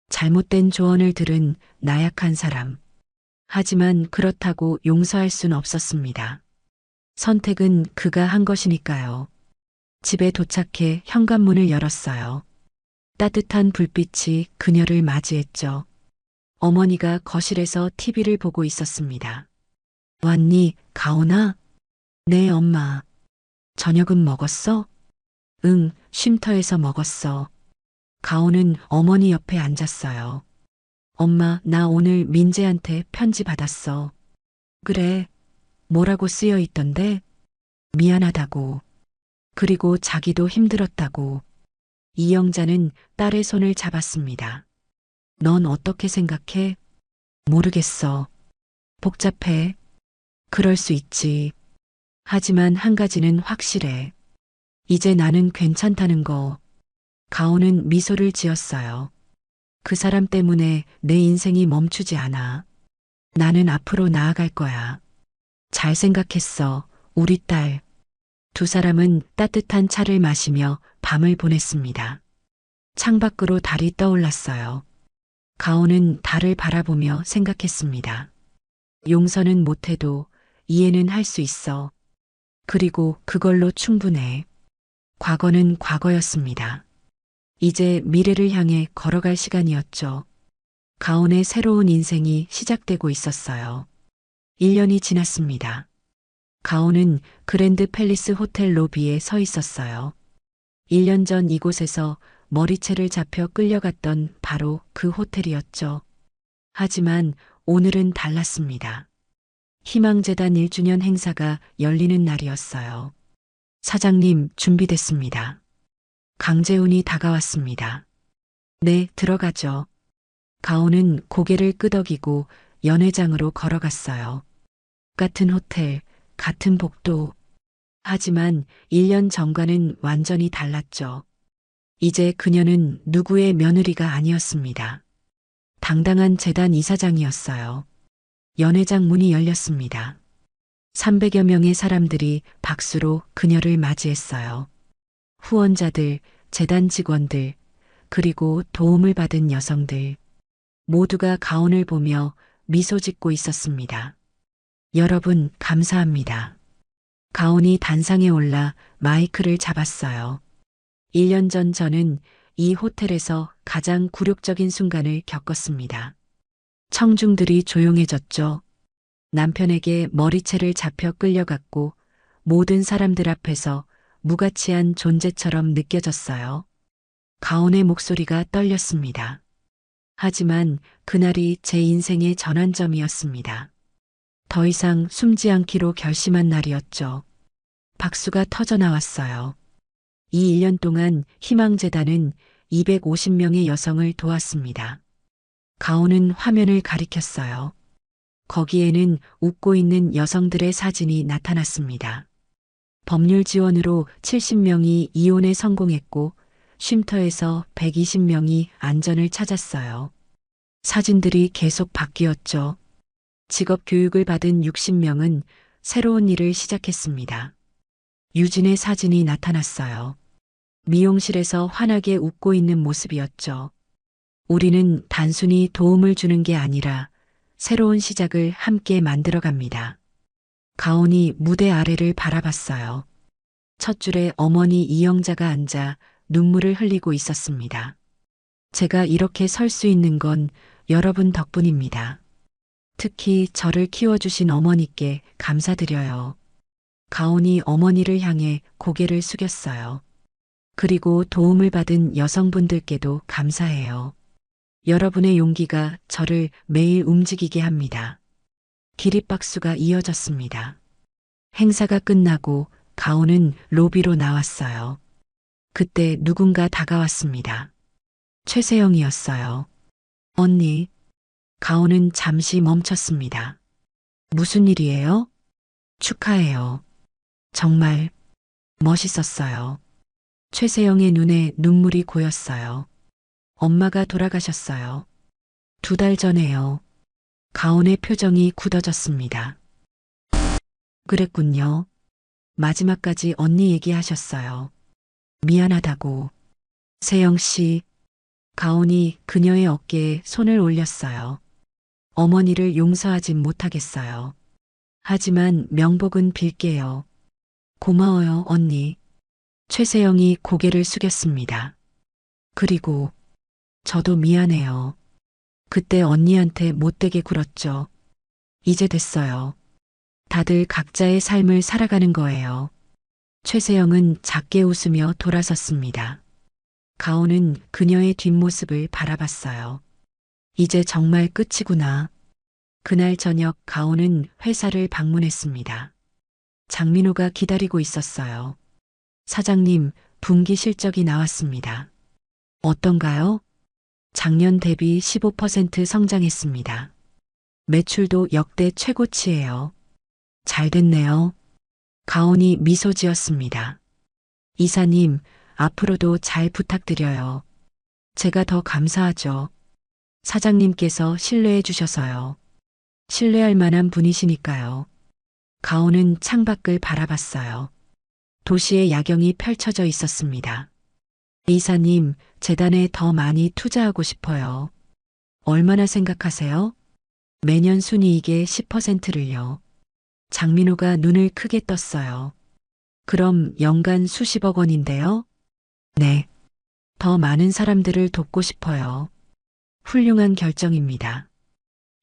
잘못된 조언을 들은 나약한 사람. 하지만 그렇다고 용서할 순 없었습니다. 선택은 그가 한 것이니까요. 집에 도착해 현관문을 열었어요. 따뜻한 불빛이 그녀를 맞이했죠. 어머니가 거실에서 TV를 보고 있었습니다. 왔니, 가온아? 네, 엄마. 저녁은 먹었어? 응, 쉼터에서 먹었어. 가온은 어머니 옆에 앉았어요. 엄마, 나 오늘 민재한테 편지 받았어. 그래. 뭐라고 쓰여 있던데? 미안하다고. 그리고 자기도 힘들었다고. 이영자는 딸의 손을 잡았습니다. 넌 어떻게 생각해? 모르겠어. 복잡해. 그럴 수 있지. 하지만 한 가지는 확실해. 이제 나는 괜찮다는 거. 가온은 미소를 지었어요. 그 사람 때문에 내 인생이 멈추지 않아. 나는 앞으로 나아갈 거야. 잘 생각했어, 우리 딸. 두 사람은 따뜻한 차를 마시며 밤을 보냈습니다. 창밖으로 달이 떠올랐어요. 가온은 달을 바라보며 생각했습니다. 용서는 못해도 이해는 할 수 있어. 그리고 그걸로 충분해. 과거는 과거였습니다. 이제 미래를 향해 걸어갈 시간이었죠. 가온의 새로운 인생이 시작되고 있었어요. 1년이 지났습니다. 가온은 그랜드 팰리스 호텔 로비에 서 있었어요. 1년 전 이곳에서 머리채를 잡혀 끌려갔던 바로 그 호텔이었죠. 하지만 오늘은 달랐습니다. 희망재단 1주년 행사가 열리는 날이었어요. 사장님, 준비됐습니다. 강재훈이 다가왔습니다. 네, 들어가죠. 가온은 고개를 끄덕이고 연회장으로 걸어갔어요. 같은 호텔, 같은 복도. 하지만 1년 전과는 완전히 달랐죠. 이제 그녀는 누구의 며느리가 아니었습니다. 당당한 재단 이사장이었어요. 연회장 문이 열렸습니다. 300여 명의 사람들이 박수로 그녀를 맞이했어요. 후원자들, 재단 직원들, 그리고 도움을 받은 여성들. 모두가 가온을 보며 미소 짓고 있었습니다. 여러분, 감사합니다. 가온이 단상에 올라 마이크를 잡았어요. 1년 전 저는 이 호텔에서 가장 굴욕적인 순간을 겪었습니다. 청중들이 조용해졌죠. 남편에게 머리채를 잡혀 끌려갔고 모든 사람들 앞에서 무가치한 존재처럼 느껴졌어요. 가온의 목소리가 떨렸습니다. 하지만 그날이 제 인생의 전환점이었습니다. 더 이상 숨지 않기로 결심한 날이었죠. 박수가 터져 나왔어요. 이 1년 동안 희망재단은 250명의 여성을 도왔습니다. 가온은 화면을 가리켰어요. 거기에는 웃고 있는 여성들의 사진이 나타났습니다. 법률 지원으로 70명이 이혼에 성공했고 쉼터에서 120명이 안전을 찾았어요. 사진들이 계속 바뀌었죠. 직업 교육을 받은 60명은 새로운 일을 시작했습니다. 유진의 사진이 나타났어요. 미용실에서 환하게 웃고 있는 모습이었죠. 우리는 단순히 도움을 주는 게 아니라 새로운 시작을 함께 만들어갑니다. 가온이 무대 아래를 바라봤어요. 첫 줄에 어머니 이영자가 앉아 눈물을 흘리고 있었습니다. 제가 이렇게 설 수 있는 건 여러분 덕분입니다. 특히 저를 키워주신 어머니께 감사드려요. 가온이 어머니를 향해 고개를 숙였어요. 그리고 도움을 받은 여성분들께도 감사해요. 여러분의 용기가 저를 매일 움직이게 합니다. 기립박수가 이어졌습니다. 행사가 끝나고 가온은 로비로 나왔어요. 그때 누군가 다가왔습니다. 최세영이었어요. 언니. 가온은 잠시 멈췄습니다. 무슨 일이에요? 축하해요. 정말 멋있었어요. 최세영의 눈에 눈물이 고였어요. 엄마가 돌아가셨어요. 2달 전에요. 가온의 표정이 굳어졌습니다. 그랬군요. 마지막까지 언니 얘기하셨어요. 미안하다고. 세영 씨. 가온이 그녀의 어깨에 손을 올렸어요. 어머니를 용서하진 못하겠어요. 하지만 명복은 빌게요. 고마워요, 언니. 최세영이 고개를 숙였습니다. 그리고 저도 미안해요. 그때 언니한테 못되게 굴었죠. 이제 됐어요. 다들 각자의 삶을 살아가는 거예요. 최세영은 작게 웃으며 돌아섰습니다. 가온은 그녀의 뒷모습을 바라봤어요. 이제 정말 끝이구나. 그날 저녁 가온은 회사를 방문했습니다. 장민호가 기다리고 있었어요. 사장님, 분기 실적이 나왔습니다. 어떤가요? 작년 대비 15% 성장했습니다. 매출도 역대 최고치예요. 잘 됐네요. 가온이 미소 지었습니다. 이사님, 앞으로도 잘 부탁드려요. 제가 더 감사하죠. 사장님께서 신뢰해 주셔서요. 신뢰할 만한 분이시니까요. 가온은 창밖을 바라봤어요. 도시의 야경이 펼쳐져 있었습니다. 이사님, 재단에 더 많이 투자하고 싶어요. 얼마나 생각하세요? 매년 순이익의 10%를요. 장민호가 눈을 크게 떴어요. 그럼 연간 수십억 원인데요? 네. 더 많은 사람들을 돕고 싶어요. 훌륭한 결정입니다.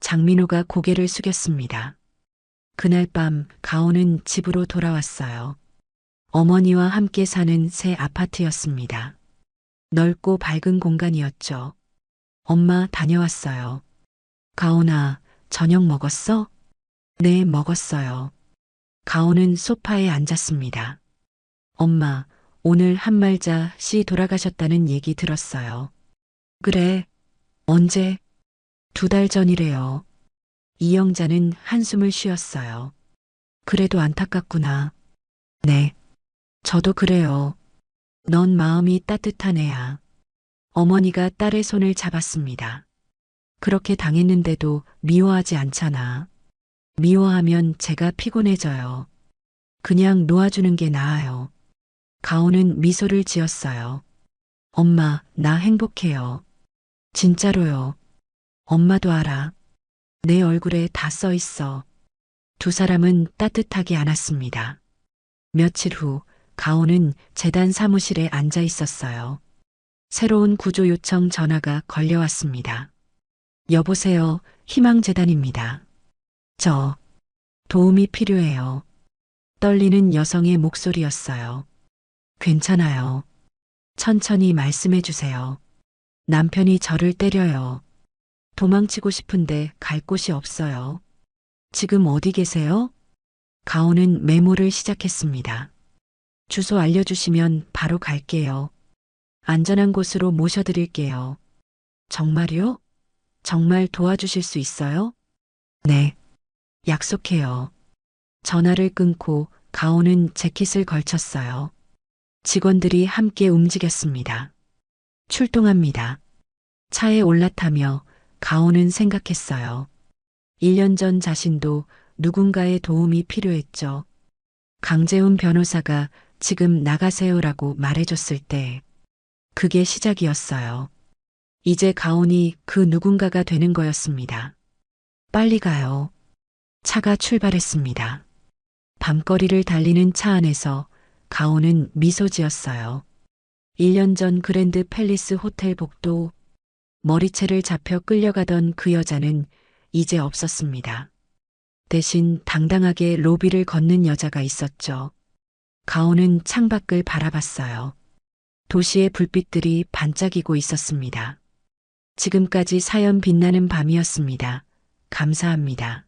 장민호가 고개를 숙였습니다. 그날 밤 가온은 집으로 돌아왔어요. 어머니와 함께 사는 새 아파트였습니다. 넓고 밝은 공간이었죠. 엄마 다녀왔어요. 가온아, 저녁 먹었어? 네, 먹었어요. 가온은 소파에 앉았습니다. 엄마, 오늘 한말자 씨 돌아가셨다는 얘기 들었어요. 그래. 언제? 2달 전이래요. 이영자는 한숨을 쉬었어요. 그래도 안타깝구나. 네. 저도 그래요. 넌 마음이 따뜻한 애야. 어머니가 딸의 손을 잡았습니다. 그렇게 당했는데도 미워하지 않잖아. 미워하면 제가 피곤해져요. 그냥 놓아주는 게 나아요. 가온은 미소를 지었어요. 엄마, 나 행복해요. 진짜로요. 엄마도 알아. 내 얼굴에 다 써 있어. 2 사람은 따뜻하게 안았습니다. 며칠 후 가온은 재단 사무실에 앉아 있었어요. 새로운 구조 요청 전화가 걸려왔습니다. 여보세요, 희망재단입니다. 저 도움이 필요해요. 떨리는 여성의 목소리였어요. 괜찮아요. 천천히 말씀해 주세요. 남편이 저를 때려요. 도망치고 싶은데 갈 곳이 없어요. 지금 어디 계세요? 가온은 메모를 시작했습니다. 주소 알려주시면 바로 갈게요. 안전한 곳으로 모셔드릴게요. 정말요? 정말 도와주실 수 있어요? 네. 약속해요. 전화를 끊고 가온은 재킷을 걸쳤어요. 직원들이 함께 움직였습니다. 출동합니다. 차에 올라타며 가온은 생각했어요. 1년 전 자신도 누군가의 도움이 필요했죠. 강재훈 변호사가 지금 나가세요라고 말해줬을 때 그게 시작이었어요. 이제 가온이 그 누군가가 되는 거였습니다. 빨리 가요. 차가 출발했습니다. 밤거리를 달리는 차 안에서 가온은 미소 지었어요. 1년 전 그랜드 팰리스 호텔 복도 머리채를 잡혀 끌려가던 그 여자는 이제 없었습니다. 대신 당당하게 로비를 걷는 여자가 있었죠. 가온은 창밖을 바라봤어요. 도시의 불빛들이 반짝이고 있었습니다. 지금까지 사연 빛나는 밤이었습니다. 감사합니다.